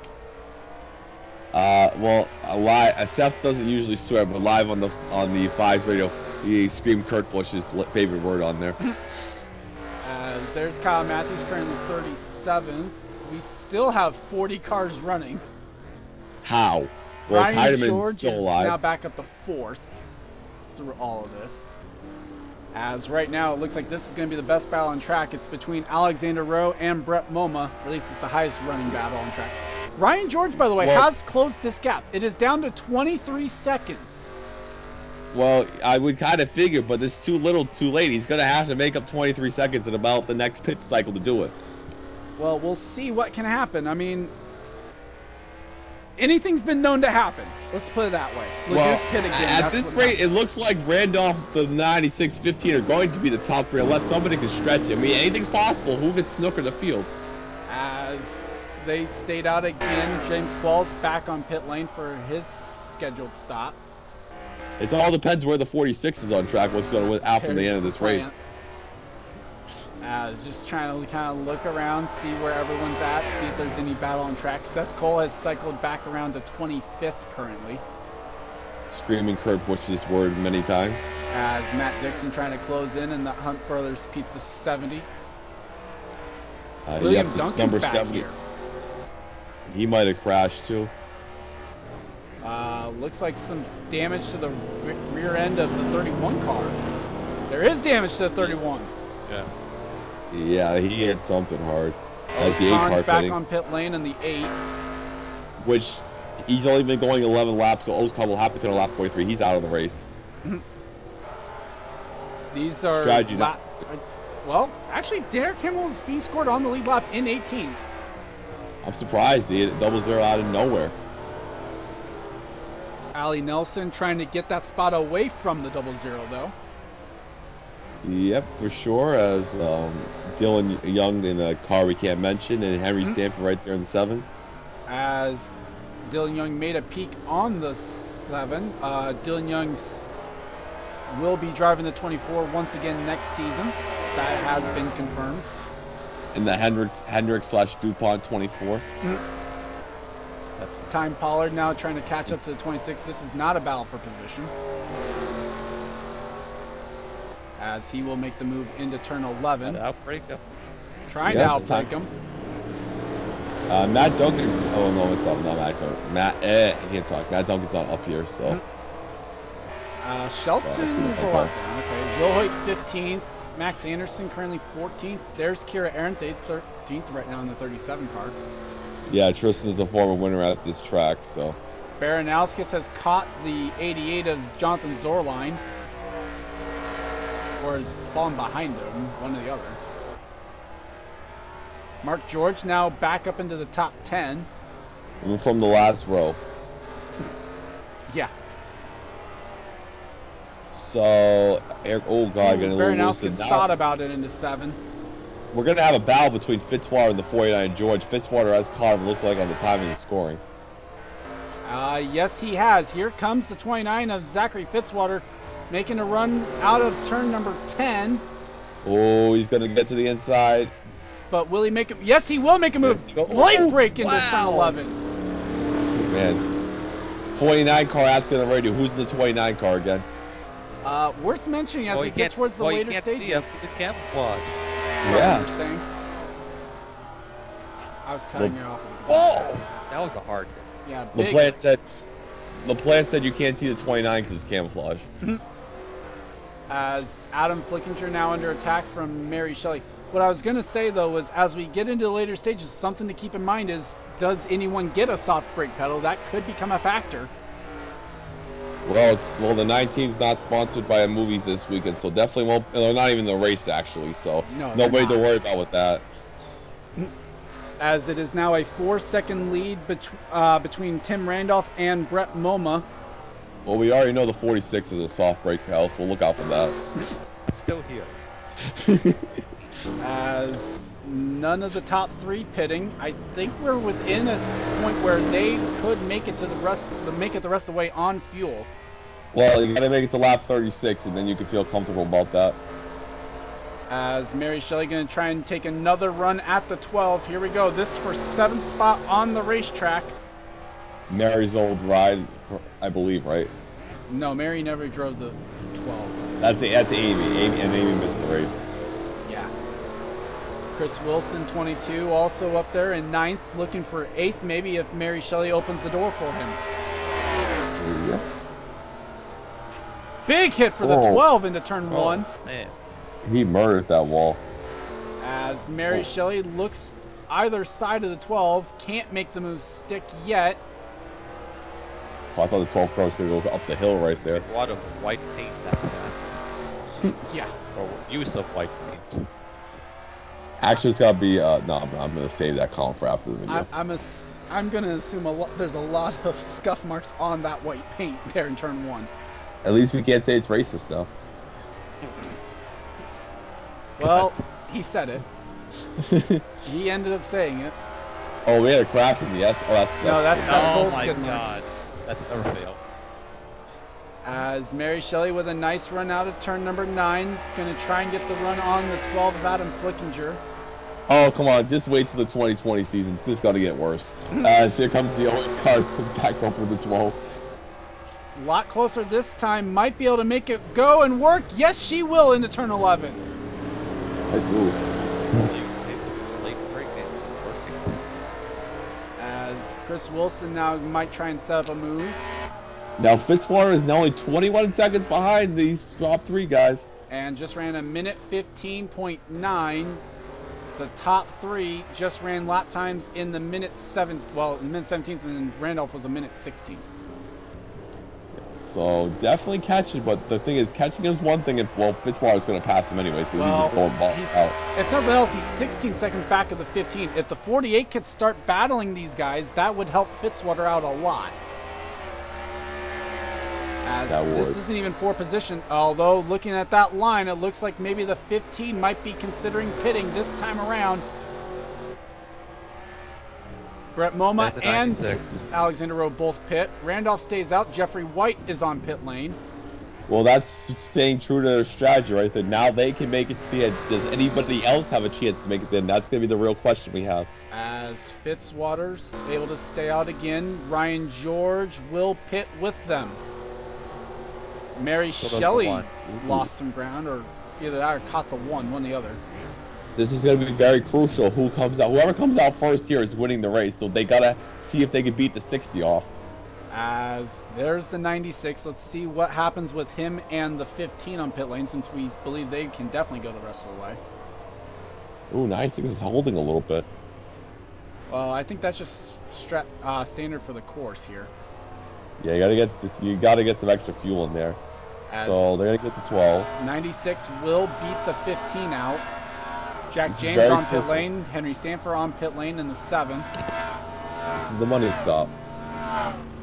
Seth doesn't usually swear, but live on the 5's radio, he screamed Kurt Busch's favorite word on there. As there's Kyle Matthews currently 37th. We still have 40 cars running. How? Well, Ryan Tideman's George still is alive. now back up to 4th through all of this. As right now, it looks like this is going to be the best battle on track. It's between Alexander Rowe and Brett Moma. Or at least it's the highest running battle on track. Ryan George, by the way, has closed this gap. It is down to 23 seconds. Well, I would kind of figure, but it's too little too late. He's going to have to make up 23 seconds in about the next pit cycle to do it. Well, we'll see what can happen. I mean, anything's been known to happen. Let's put it that way. Well, Pit again. at that's this what's rate, happening. it looks like Randolph, the 96, 15 are going to be the top 3 unless somebody can stretch it. I mean, anything's possible. Who gets snooker the field? As they stayed out again, James Qualls back on pit lane for his scheduled stop. It all depends where the 46 is on track, what's going to win after the Here's end of this race. As just trying to kind of look around, see where everyone's at, see if there's any battle on track. Seth Cole has cycled back around to 25th currently. Screaming Kurt Busch's word many times. As Matt Dixon trying to close in the Hunt Brothers Pizza 70. William Yep, this Duncan's number back 70. here. He might have crashed too. Looks like some damage to the rear end of the 31 car. There is damage to the 31. Yeah. Yeah, he hit something hard. As the 8 car Khan's back fitting, on pit lane in the 8. which He's only been going 11 laps, so Oscar will have to get a lap 43. He's out of the race. These are Strategy. well, actually, Derek Hamill is being scored on the lead lap in 18th. I'm surprised. He hit a double zero out of nowhere. Allie Nelson trying to get that spot away from the double zero, though. Yep, for sure. As Dylan Young in a car we can't mention, and Henry Sanford right there in the 7. As Dylan Young made a peak on the 7, Dylan Young's will be driving the 24 once again next season. That has been confirmed. In the Hendrick/DuPont 24. Time Pollard now trying to catch up to the 26. This is not a battle for position, as he will make the move into turn 11. Outbreak him. Trying to outbreak him. Matt Duncan's. Oh no, it's not Matt Duncan. I can't talk. Matt Duncan's not up here, so. Shelton is a lot down. Okay, Will Hoyt 15th. Max Anderson currently 14th. There's Kira Arendt 13th right now in the 37 car. Yeah, Tristan's a former winner at this track, so. Baranowskis has caught the 88 of Jonathan Zorline, or has fallen behind him, one or the other. Mark George now back up into the top 10. From the last row. Yeah. So, Eric, oh God, getting a little Baranowskis thought about it into 7. We're going to have a battle between Fitzwater and the 49 George. Fitzwater has caught him, looks like, on the timing and scoring. Yes, he has. Here comes the 29 of Zachary Fitzwater, making a run out of turn number 10. Oh, he's going to get to the inside. But will he make it? Yes, he will make a move. Late break into turn 11. Man. 49 car asking the radio, who's in the 29 car again? Worth mentioning as we get towards the later stages. The camouflage. Yeah. You're saying? I was cutting you off. Whoa! That was a hard hit. Yeah, big. LaPlante said you can't see the 29 because it's camouflage. As Adam Flickinger now under attack from Mary Shelley. What I was going to say, though, was as we get into the later stages, something to keep in mind is, does anyone get a soft brake pedal? That could become a factor. Well, the 19's not sponsored by a movies this weekend, so definitely won't. They're not even the race, actually, so nobody to worry about with that. As it is now a 4-second lead between Tim Randolph and Brett Moma. Well, we already know the 46 is a soft brake pedal, so we'll look out for that. I'm still here. As none of the top 3 pitting, I think we're within a point where they could make it to the rest of the way on fuel. Well, you gotta make it to lap 36, and then you can feel comfortable about that. As Mary Shelley going to try and take another run at the 12. Here we go. This for 7th spot on the racetrack. Mary's old ride, I believe, right? No, Mary never drove the 12. That's Amy. Amy missed the race. Yeah. Chris Wilson, 22, also up there in 9th, looking for 8th, maybe if Mary Shelley opens the door for him. Yeah. Big hit for the 12 into turn 1. Man. He murdered that wall. As Mary Shelley looks either side of the 12, can't make the move stick yet. Oh, I thought the 12 car was going to go up the hill right there. A lot of white paint after that. Yeah. Or use of white paint. Actually, it's got to be, no, I'm going to save that column for after the video. I'm going to assume there's a lot of scuff marks on that white paint there in turn 1. At least we can't say it's racist now. Well, he said it. He ended up saying it. Oh, we had a crash in the S. Oh, that's Seth Cole my skid God. marks. That's a fail. As Mary Shelley with a nice run out of turn number 9. Going to try and get the run on the 12 of Adam Flickinger. Oh, come on. Just wait till the 2020 season. It's just going to get worse. As here comes the old cars back up with the 12. A lot closer this time. Might be able to make it go and work. Yes, she will into turn 11. Nice move. As Chris Wilson now might try and set up a move. Now, Fitzwater is now only 21 seconds behind these top 3 guys. And just ran a minute 15.9. The top three just ran lap times in the minute 17th, and then Randolph was a minute 16. So definitely catching, but the thing is, catching is one thing. If Fitzwater's going to pass him anyways, because he's just going ball out. If nothing else, he's 16 seconds back of the 15. If the 48 could start battling these guys, that would help Fitzwater out a lot. As this isn't even for position, although looking at that line, it looks like maybe the 15 might be considering pitting this time around. Brett Moma and Alexander Rowe both pit. Randolph stays out. Jeffrey White is on pit lane. Well, that's staying true to their strategy, right? That now they can make it to the end. Does anybody else have a chance to make it then? That's going to be the real question we have. As Fitzwater's able to stay out again, Ryan George will pit with them. Mary Shelley lost some ground, or either that or caught the one or the other. This is going to be very crucial. Who comes out? Whoever comes out first here is winning the race. So they got to see if they can beat the 60 off. As there's the 96. Let's see what happens with him and the 15 on pit lane, since we believe they can definitely go the rest of the way. Ooh, 96 is holding a little bit. Well, I think that's just standard for the course here. Yeah, you got to get some extra fuel in there. So they're going to get the 12. 96 will beat the 15 out. Jack James on pit lane, Henry Sanford on pit lane in the 7. This is the money stop.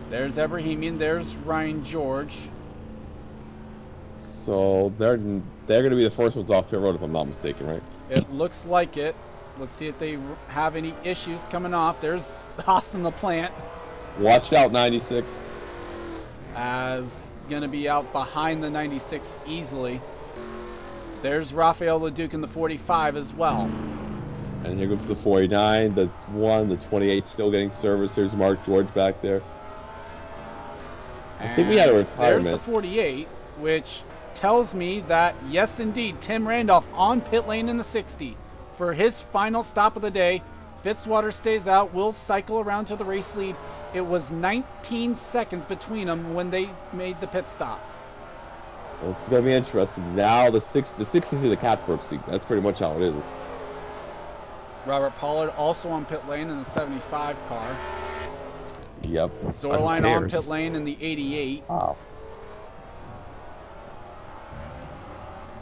There's Ebrahimian, there's Ryan George. So they're going to be the first ones off pit road if I'm not mistaken, right? It looks like it. Let's see if they have any issues coming off. There's Austin LaPlante. Watch out, 96. As going to be out behind the 96 easily. There's Rafael Leduc in the 45 as well. And here comes the 49, the 1, the 28 still getting service. There's Mark George back there. I think we had a retirement. There's the 48, which tells me that, yes, indeed, Tim Randolph on pit lane in the 60 for his final stop of the day. Fitzwater stays out, will cycle around to the race lead. It was 19 seconds between them when they made the pit stop. Well, this is going to be interesting. Now the 60s is the Catbrook seat. That's pretty much how it is. Robert Pollard also on pit lane in the 75 car. Yep. Zorline on pit lane in the 88. Wow.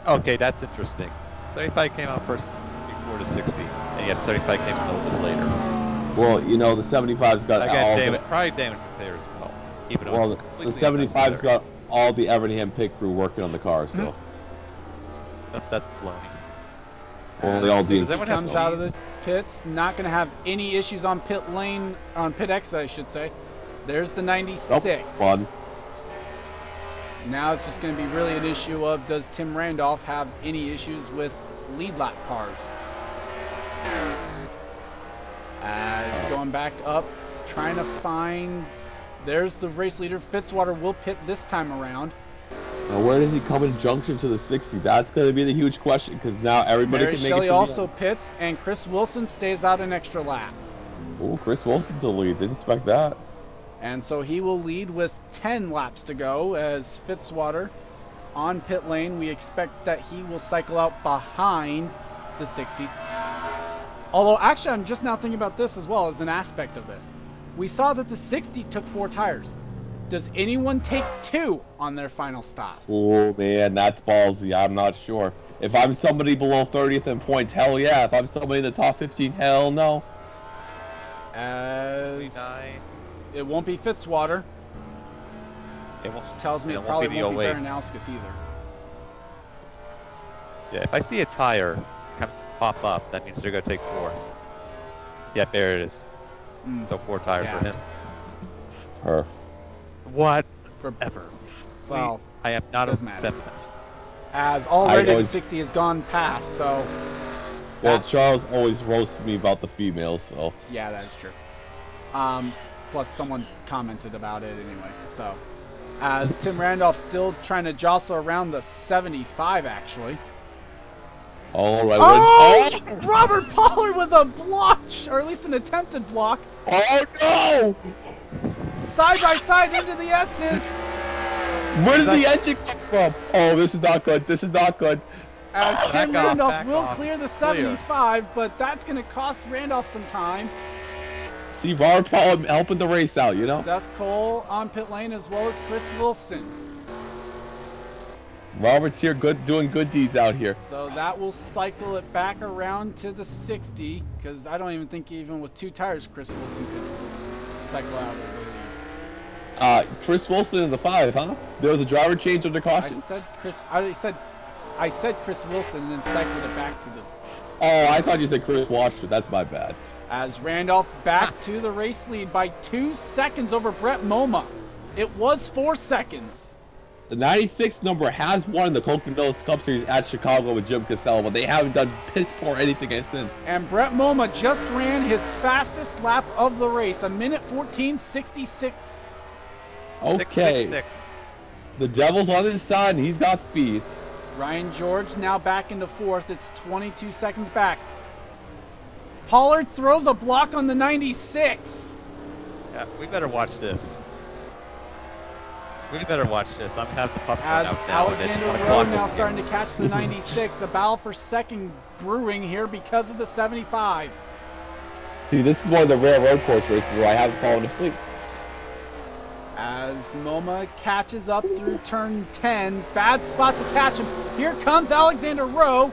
Okay, that's interesting. 75 came out first before the 60, and yet 75 came a little bit later. Well, you know, the 75's got Again, probably damage repair as well. Even well, the 75's got all the Evernham pit crew working on the car, so. That's baloney. Well, they all do. Comes out of the pits, not going to have any issues on pit lane, on pit exit, I should say. There's the 96. Fun. Now it's just going to be really an issue of, does Tim Randolph have any issues with lead lap cars? As going back up, trying to find, there's the race leader. Fitzwater will pit this time around. Now where does he come in junction to the 60? That's going to be the huge question, because now everybody Mary can make Shelley it to also pits, and Chris Wilson stays out an extra lap. Oh, Chris Wilson's the lead. Didn't expect that. And so he will lead with 10 laps to go as Fitzwater on pit lane. We expect that he will cycle out behind the 60. Although, actually, I'm just now thinking about this as well as an aspect of this. We saw that the 60 took 4 tires. Does anyone take 2 on their final stop? Oh, man, that's ballsy. I'm not sure. If I'm somebody below 30th in points, hell yeah. If I'm somebody in the top 15, hell no. It won't be Fitzwater. Which tells me it probably won't be Baranowskis either. Yeah, if I see a tire kind of pop up, that means they're going to take 4. Yeah, there it is. So 4 tires for him. Her. What? Forever. Well, I am not a feminist. As already the 60 has gone past, so... Well, Charles always roasts me about the females, so... Yeah, that is true. Plus, someone commented about it anyway, so... As Tim Randolph still trying to jostle around the 75, actually. All right. Oh! Robert Pollard with a block, or at least an attempted block. Oh, no! Side by side into the S's. Where did the engine come from? Oh, this is not good. This is not good. As Tim Back off, Randolph back will off. clear the 75, but that's going to cost Randolph some time. See, Robert Paul helping the race out, you know? Seth Cole on pit lane as well as Chris Wilson. Robert's here doing good deeds out here. So that will cycle it back around to the 60, because I don't even think even with 2 tires Chris Wilson could cycle out of the lead. Chris Wilson in the 5, huh? There was a driver change under I caution. said Chris Wilson and then cycled it back to the... Oh, I thought you said Chris Washer. That's my bad. As Randolph back to the race lead by 2 seconds over Brett Moma. It was 4 seconds. The 96 number has won the Coca-Cola Cup Series at Chicago with Jim Casella, but they haven't done piss poor anything since. And Brett Moma just ran his fastest lap of the race, 1:14.66. Okay. 666. The Devil's on his side, and he's got speed. Ryan George now back into 4th. It's 22 seconds back. Pollard throws a block on the 96. Yeah, we better watch this. We better watch this. I'm having the popcorn As out now. and it's Alexander 1 Rowe o'clock now over starting to catch the 96. A battle for second brewing here because of the 75. See, this is one of the rare road course races where I haven't fallen asleep. As Moma catches up through turn 10. Bad spot to catch him. Here comes Alexander Rowe.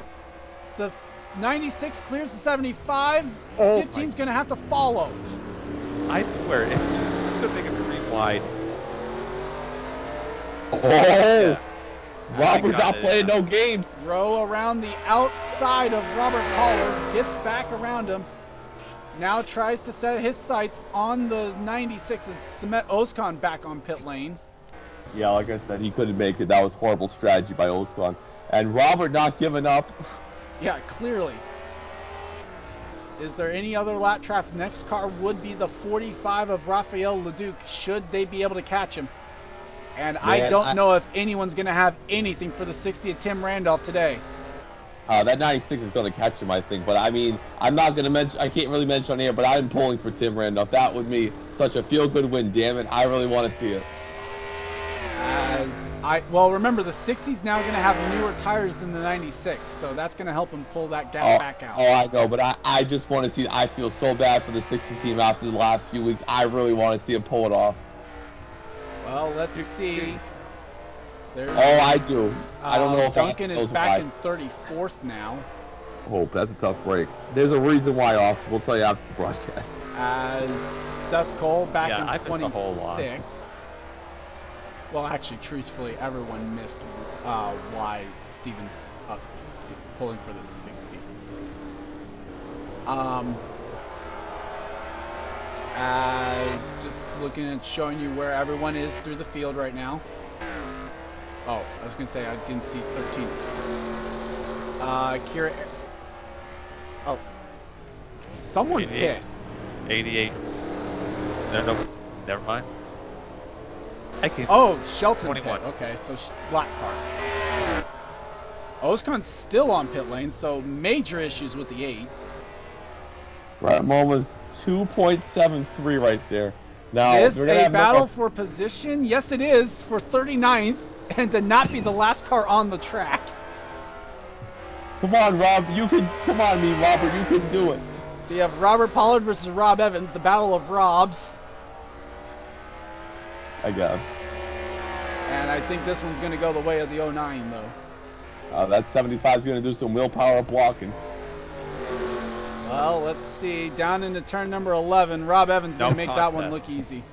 The 96 clears the 75. 15's going to have to follow. I swear, if you could make it 3 wide. Oh! Yeah. Robert's got not it, playing yeah. no games. Rowe around the outside of Robert Pollard. Gets back around him. Now tries to set his sights on the 96 as Samet Ozkan back on pit lane. Yeah, like I said, he couldn't make it. That was horrible strategy by Oskan. And Robert not giving up. Yeah, clearly. Is there any other lap traffic? Next car would be the 45 of Raphael Leduc, should they be able to catch him. And I Man, don't know if anyone's going to have anything for the 60 of Tim Randolph today. That 96 is going to catch him, I think. But I mean, I'm not going to mention, I can't really mention on here, but I'm pulling for Tim Randolph. That would be such a feel-good win, damn it. I really want to see it. Well, remember, the 60's now going to have newer tires than the 96, so that's going to help him pull that gap back out. Oh, I know, but I just want to see, I feel so bad for the 60 team after the last few weeks. I really want to see him pull it off. Well, let's see. There's, I do. I don't know if Duncan is back in. in 34th now. Hope that's a tough break. There's a reason why, Austin. We'll tell you after the broadcast. As Seth Cole back Yeah, I in missed the whole lot. 26th. Well, actually, truthfully, everyone missed why Steven's pulling for the 60. As just looking and showing you where everyone is through the field right now. Oh, I was going to say I didn't see 13th. Kira. Oh. Someone 88. hit. 88. No, never mind. I can. Oh, Shelton 21. pit. Okay, so black car. Oscon's still on pit lane, so major issues with the 8. Right, was 2.73 right there. Now, Is we're gonna a have battle for position? Yes, it is, for 39th, and to not be the last car on the track. Come on, Rob. You can. Come on, Robert. You can do it. So you have Robert Pollard versus Rob Evans, the battle of Robs. I guess. And I think this one's going to go the way of the 09, though. That 75 is going to do some willpower blocking. Well, let's see. Down into turn number 11, Rob Evans going to make that one look easy.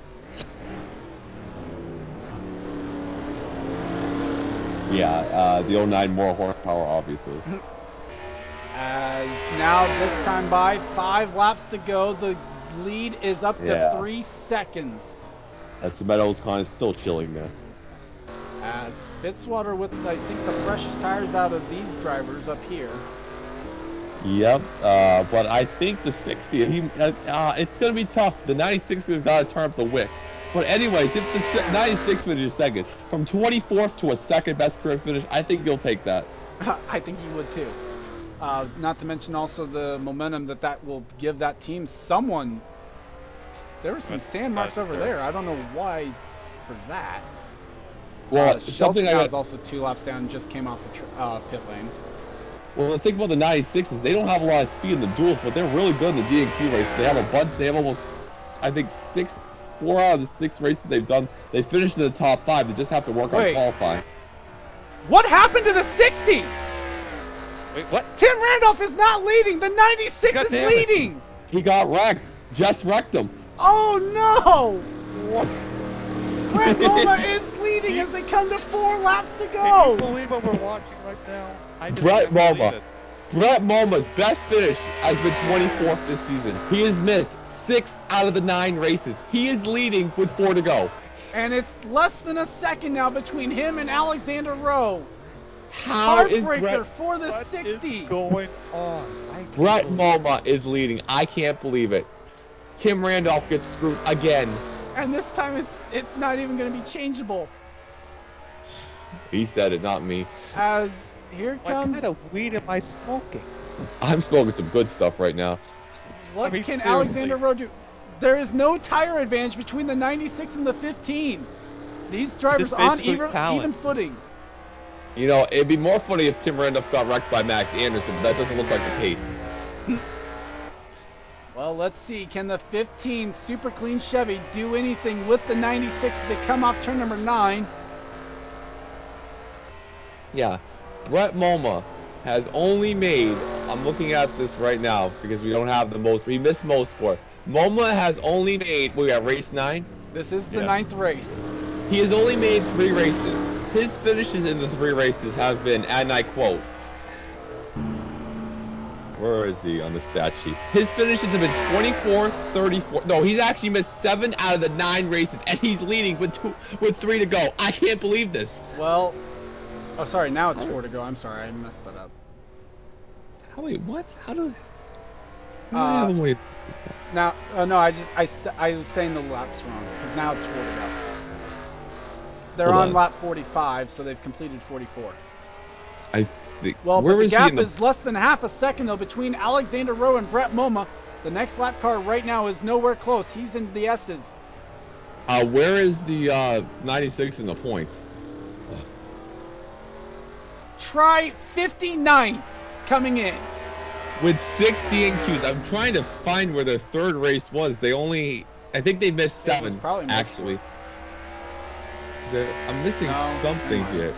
Yeah, the 09 more horsepower, obviously. As now this time by 5 laps to go, the lead is up to 3 seconds. As the Meadows kind of still chilling there. As Fitzwater with, I think, the freshest tires out of these drivers up here. Yep, but I think the 60, it's going to be tough. The 96 has got to turn up the wick. But anyways, if the 96 finishes second, from 24th to a second best career finish, I think you'll take that. I think he would too. Not to mention also the momentum that will give that team someone. There were some sand marks over there. I don't know why for that. Well, Shelton something now is also 2 laps down and just came off the pit lane. Well, the thing about the 96 is they don't have a lot of speed in the duels, but they're really good in the DNQ race. They have a bunch. They have almost, I think, 4 out of the 6 races they've done. They finished in the top 5. They just have to work on qualifying. What happened to the 60? Wait, what? Tim Randolph is not leading. The 96 is leading. He got wrecked. Just wrecked him. Oh no! What? Brett Moma is leading as they come to 4 laps to Can you go. believe what we're watching right now? I just Brett can't believe Moma. it. Brett Moma's best finish has been 24th this season. He has missed 6 out of the 9 races. He is leading with 4 to go. And it's less than a second now between him and Alexander Rowe. How is Heartbreaker Brett? for the What 60. is going on? I can't Brett believe Moma is leading. I can't believe it. Tim Randolph gets screwed again. And this time it's not even going to be changeable. He said it, not me. As here What comes. kind of weed am I smoking? I'm smoking some good stuff right now. What I mean, can seriously. Alexander Rowe do? There is no tire advantage between the 96 and the 15. These drivers Just on basically even talent. footing. You know, it'd be more funny if Tim Randolph got wrecked by Max Anderson, but that doesn't look like the case. Well, let's see. Can the 15 super clean Chevy do anything with the 96 as they come off turn number 9? Yeah. Brett Moma has only made, I'm looking at this right now because we don't have the most, we missed most for. Moma has only made, we got race 9? This is the Yeah. 9th race. He has only made 3 races. His finishes in the 3 races have been, and I quote, where is he on the stat sheet? His finishes have been 24, 34. No, he's actually missed 7 out of the 9 races, and he's leading with 3 to go. I can't believe this. Well, oh, sorry. Now it's 4 to go. I'm sorry. I messed that up. How wait? What? How do? Wait. Now, no, I was saying the laps wrong because now it's 4 to go. They're Hold on on. lap 45, so they've completed 44. I think. Well, where but the is he gap in the- is less than half a second, though, between Alexander Rowe and Brett Moma. The next lap car right now is nowhere close. He's in the S's. Where is the 96 in the points? Try 59th coming in. With 6 DNQs. I'm trying to find where their 3rd race was. They only, I think they missed It was 7. probably missed actually. I'm missing No, something never mind. here.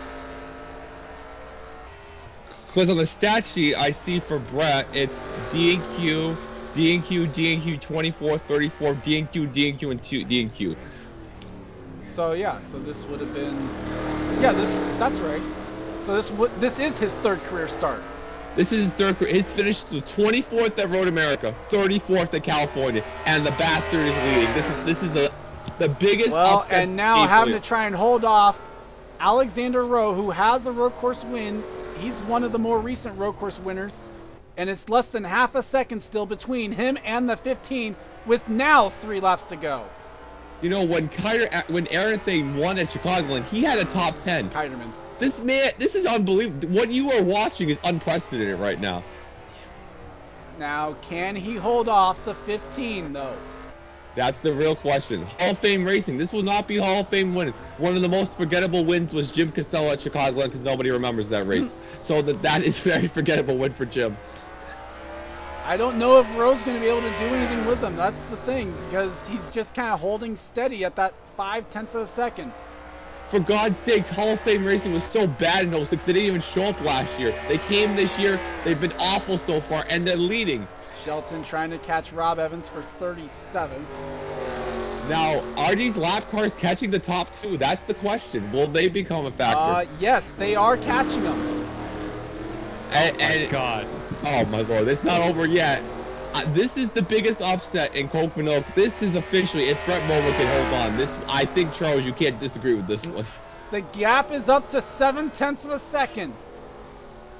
Because on the stat sheet I see for Brett, it's DNQ, DNQ, 24, 34, DNQ, DNQ, and 2 DNQ. So yeah, so this would have been, yeah, that's right. So this is his 3rd career start. This is his 3rd career. His finish is 24th at Road America, 34th at California, and the bastard is leading. This is the biggest Well, upset and now having to try and hold off Alexander Rowe, who has a road course win. He's one of the more recent road course winners, and it's less than half a second still between him and the 15, with now 3 laps to go. You know, when Aaron Thane won at Chicagoland, he had a top 10. Kiderman. This is unbelievable. What you are watching is unprecedented right now. Now, can he hold off the 15, though? That's the real question. Hall of Fame racing. This will not be Hall of Fame winning. One of the most forgettable wins was Jim Casella at Chicagoland because nobody remembers that race. So that is a very forgettable win for Jim. I don't know if Rowe's going to be able to do anything with them. That's the thing, because he's just kind of holding steady at that 0.5 of a second. For God's sakes, Hall of Fame racing was so bad in 06. They didn't even show up last year. They came this year. They've been awful so far, and they're leading. Shelton trying to catch Rob Evans for 37th. Now, are these lap cars catching the top 2? That's the question. Will they become a factor? Yes, they are catching them. God. Oh my lord, it's not over yet. This is the biggest upset in Coke Vanilla. This is officially, if Brett Moma can hold on. This, I think, Charles, you can't disagree with this one. The gap is up to 0.7 of a second.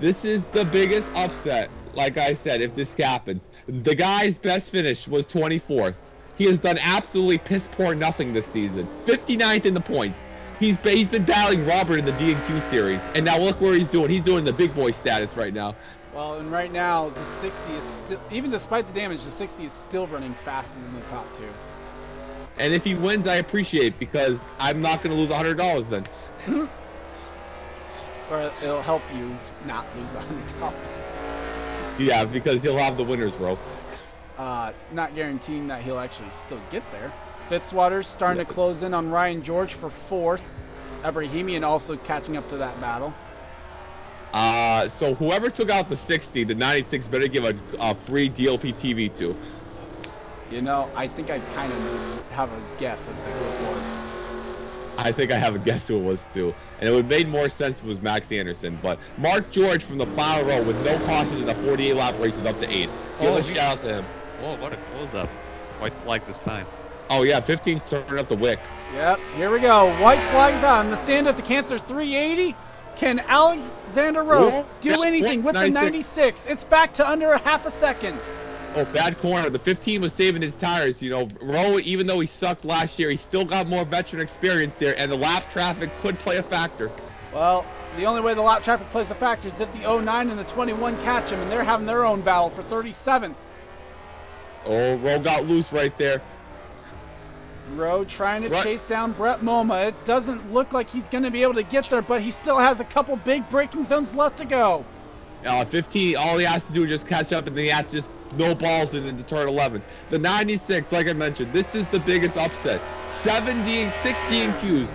This is the biggest upset, like I said, if this happens. The guy's best finish was 24th. He has done absolutely piss poor nothing this season. 59th in the points. He's been battling Robert in the DNQ series, and now look where he's doing. He's doing the big boy status right now. Well, and right now, the 60 is still, even despite the damage, the 60 is still running faster than the top 2. And if he wins, I appreciate, because I'm not going to lose $100 then. Or it'll help you not lose $100. Yeah, because he'll have the winner's row. Not guaranteeing that he'll actually still get there. Fitzwater's starting to close in on Ryan George for 4th. Abrahamian also catching up to that battle. So whoever took out the 60, the 96 better give a free DLP TV to. You know, I think I kind of have a guess as to who it was. I think I have a guess who it was too. And it would have made more sense if it was Max Anderson. But Mark George from the final row with no caution in the 48 lap race is up to 8th. Give a shout out to him. Whoa, what a close-up. White flag this time. Oh yeah, 15's turning up the wick. Yep, here we go. White flags on. The stand-up to cancer 380. Can Alexander Rowe do anything with the 96? It's back to under a half a second. Oh, bad corner. The 15 was saving his tires. You know, Rowe, even though he sucked last year, he still got more veteran experience there, and the lap traffic could play a factor. Well, the only way the lap traffic plays a factor is if the 09 and the 21 catch him, and they're having their own battle for 37th. Oh, Rowe got loose right there. Rowe trying to chase down Brett Moma. It doesn't look like he's going to be able to get there, but he still has a couple big braking zones left to go. 15, all he has to do is just catch up, and then he has to just no balls into turn 11. The 96, like I mentioned, this is the biggest upset. 6 DNQs.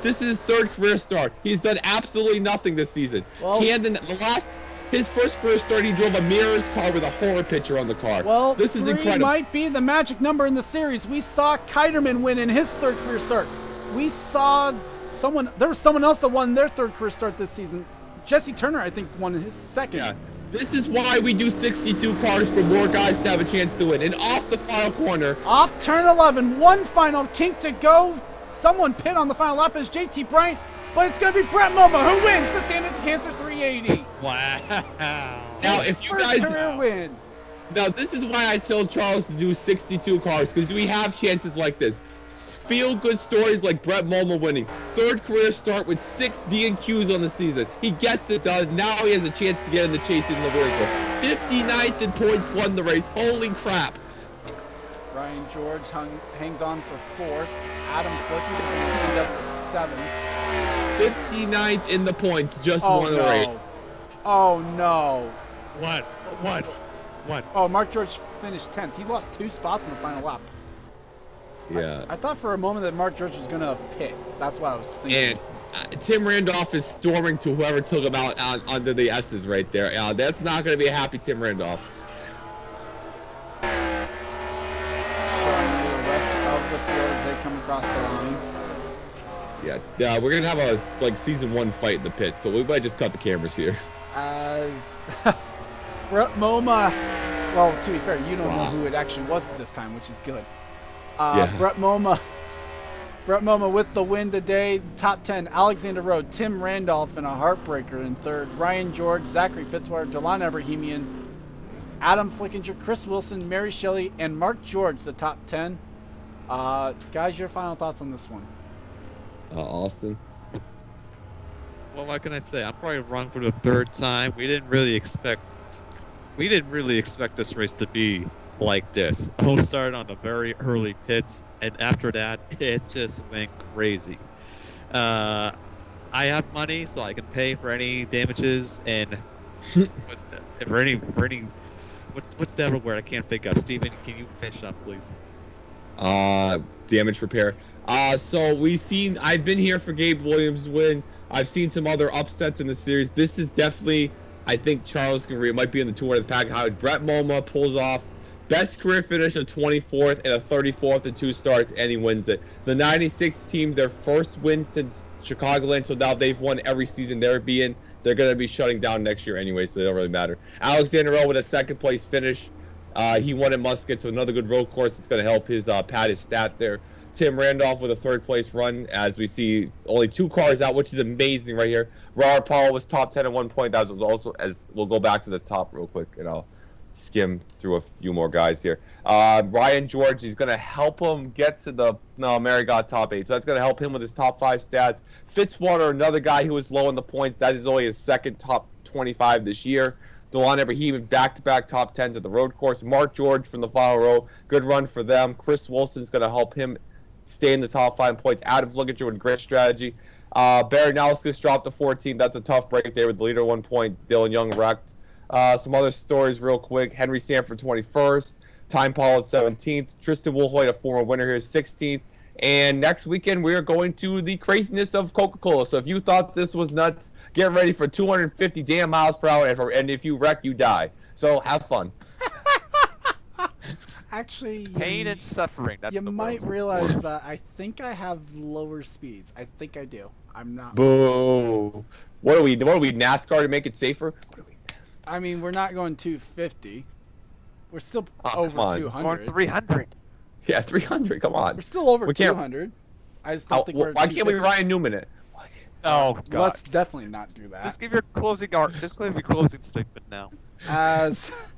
This is his 3rd career start. He's done absolutely nothing this season. Well, his first career start, he drove a mirror's car with a horror picture on the car. Well, this is 3 incredible. might be the magic number in the series. We saw Keiderman win in his 3rd career start. We saw there was someone else that won their 3rd career start this season. Jesse Turner, I think, won his 2nd. Yeah. This is why we do 62 cars for more guys to have a chance to win. And off the final corner. Off turn 11, one final kink to go. Someone pit on the final lap is JT Bryant, but it's going to be Brett Moma who wins the stand-up to cancer 380. Wow. Now, His if you first guys career win. Now, this is why I tell Charles to do 62 cars, because we have chances like this. Feel-good stories like Brett Moma winning. 3rd career start with 6 DNQs on the season. He gets it done. Now he has a chance to get in the chase in the vehicle. 59th in points, won the race. Holy crap. Ryan George hangs on for 4th. Adam Flicky ended up with 7th. 59th in the points, just won the race. Oh, no. What? Oh, Mark George finished 10th. He lost 2 spots in the final lap. Yeah. I thought for a moment that Mark George was going to pit. That's what I was thinking. And Tim Randolph is storming to whoever took him out under the S's right there. That's not going to be a happy Tim Randolph. Showing you the rest of the field as they come across the line. Yeah, we're going to have a season 1 fight in the pit, so we might just cut the cameras here. As Brett Moma, well, to be fair, you don't know who it actually was this time, which is good. Brett Moma with the win today. Top 10, Alexander Rowe, Tim Randolph in a heartbreaker in 3rd. Ryan George, Zachary Fitzwater, Delon Abrahamian, Adam Flickinger, Chris Wilson, Mary Shelley, and Mark George, the top 10. Guys, your final thoughts on this one? Austin? Well, what can I say? I'm probably wrong for the 3rd time. We didn't really expect this race to be like this. Poe started on the very early pits, and after that, it just went crazy. I have money, so I can pay for any damages and for any what's the other word I can't think of. Steven, can you finish up, please? Damage repair. So I've been here for Gabe Williams' win. I've seen some other upsets in the series. This is definitely, I think Charles can it might be in the 2 of the pack. How Brett Moma pulls off best career finish of 24th and a 34th in 2 starts, and he wins it. The 96 team, their first win since Chicagoland, so now they've won every season they're going to be shutting down next year anyway, so it don't really matter. Alexander Rowe with a 2nd place finish. He won at Muscat, so another good road course that's going to help his pad his stat there. Tim Randolph with a 3rd place run, as we see only 2 cars out, which is amazing right here. Robert Powell was top 10 at 1 point. That was also, as we'll go back to the top real quick, and I'll skim through a few more guys here. Ryan George, he's going to help him get to Mary got top 8, so that's going to help him with his top 5 stats. Fitzwater, another guy who was low in the points. That is only his 2nd top 25 this year. Delon Abrahamian back-to-back top 10s at the road course. Mark George from the final row, good run for them. Chris Wilson's going to help him stay in the top 5 points. Adam Flickinger with great strategy. Baranowskis dropped to 14th. That's a tough break there with the leader 1 point. Dylan Young wrecked. Some other stories real quick. Henry Sanford 21st. Time Paul at 17th. Tristan Woolhoy, a former winner here, 16th. And next weekend, we are going to the craziness of Coca-Cola. So if you thought this was nuts, get ready for 250 damn miles per hour. And if you wreck, you die. So have fun. Actually, Pain and suffering. That's you the might word. realize that I think I have lower speeds. I think I do. I'm not. Boo. What are we, NASCAR to make it safer? What are we? I mean, we're not going 250. We're still Oh, over come on. 200. Or 300. Yeah, 300. Come on. We're still over We can't- 200. I just don't think we're. Why can't we 250. Ryan Newman it? Oh God. Let's definitely not do that. Just give your closing art. Just give your closing statement now. As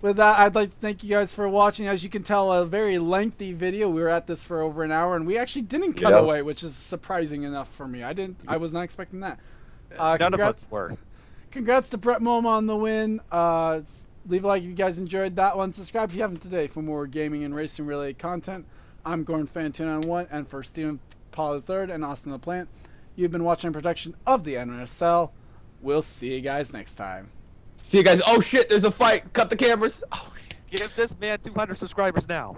with that, I'd like to thank you guys for watching. As you can tell, a very lengthy video. We were at this for over an hour, and we actually didn't cut Yeah. away, which is surprising enough for me. I was not expecting that. None of us were. Congrats to Brett Moma on the win. Leave a like if you guys enjoyed that one. Subscribe if you haven't today for more gaming and racing related content. I'm Gordon Fan291, and for Stephen Paul III and Austin the Plant, you've been watching a production of the NRSL. We'll see you guys next time. See you guys. Oh shit, there's a fight. Cut the cameras. Oh. Give this man 200 subscribers now.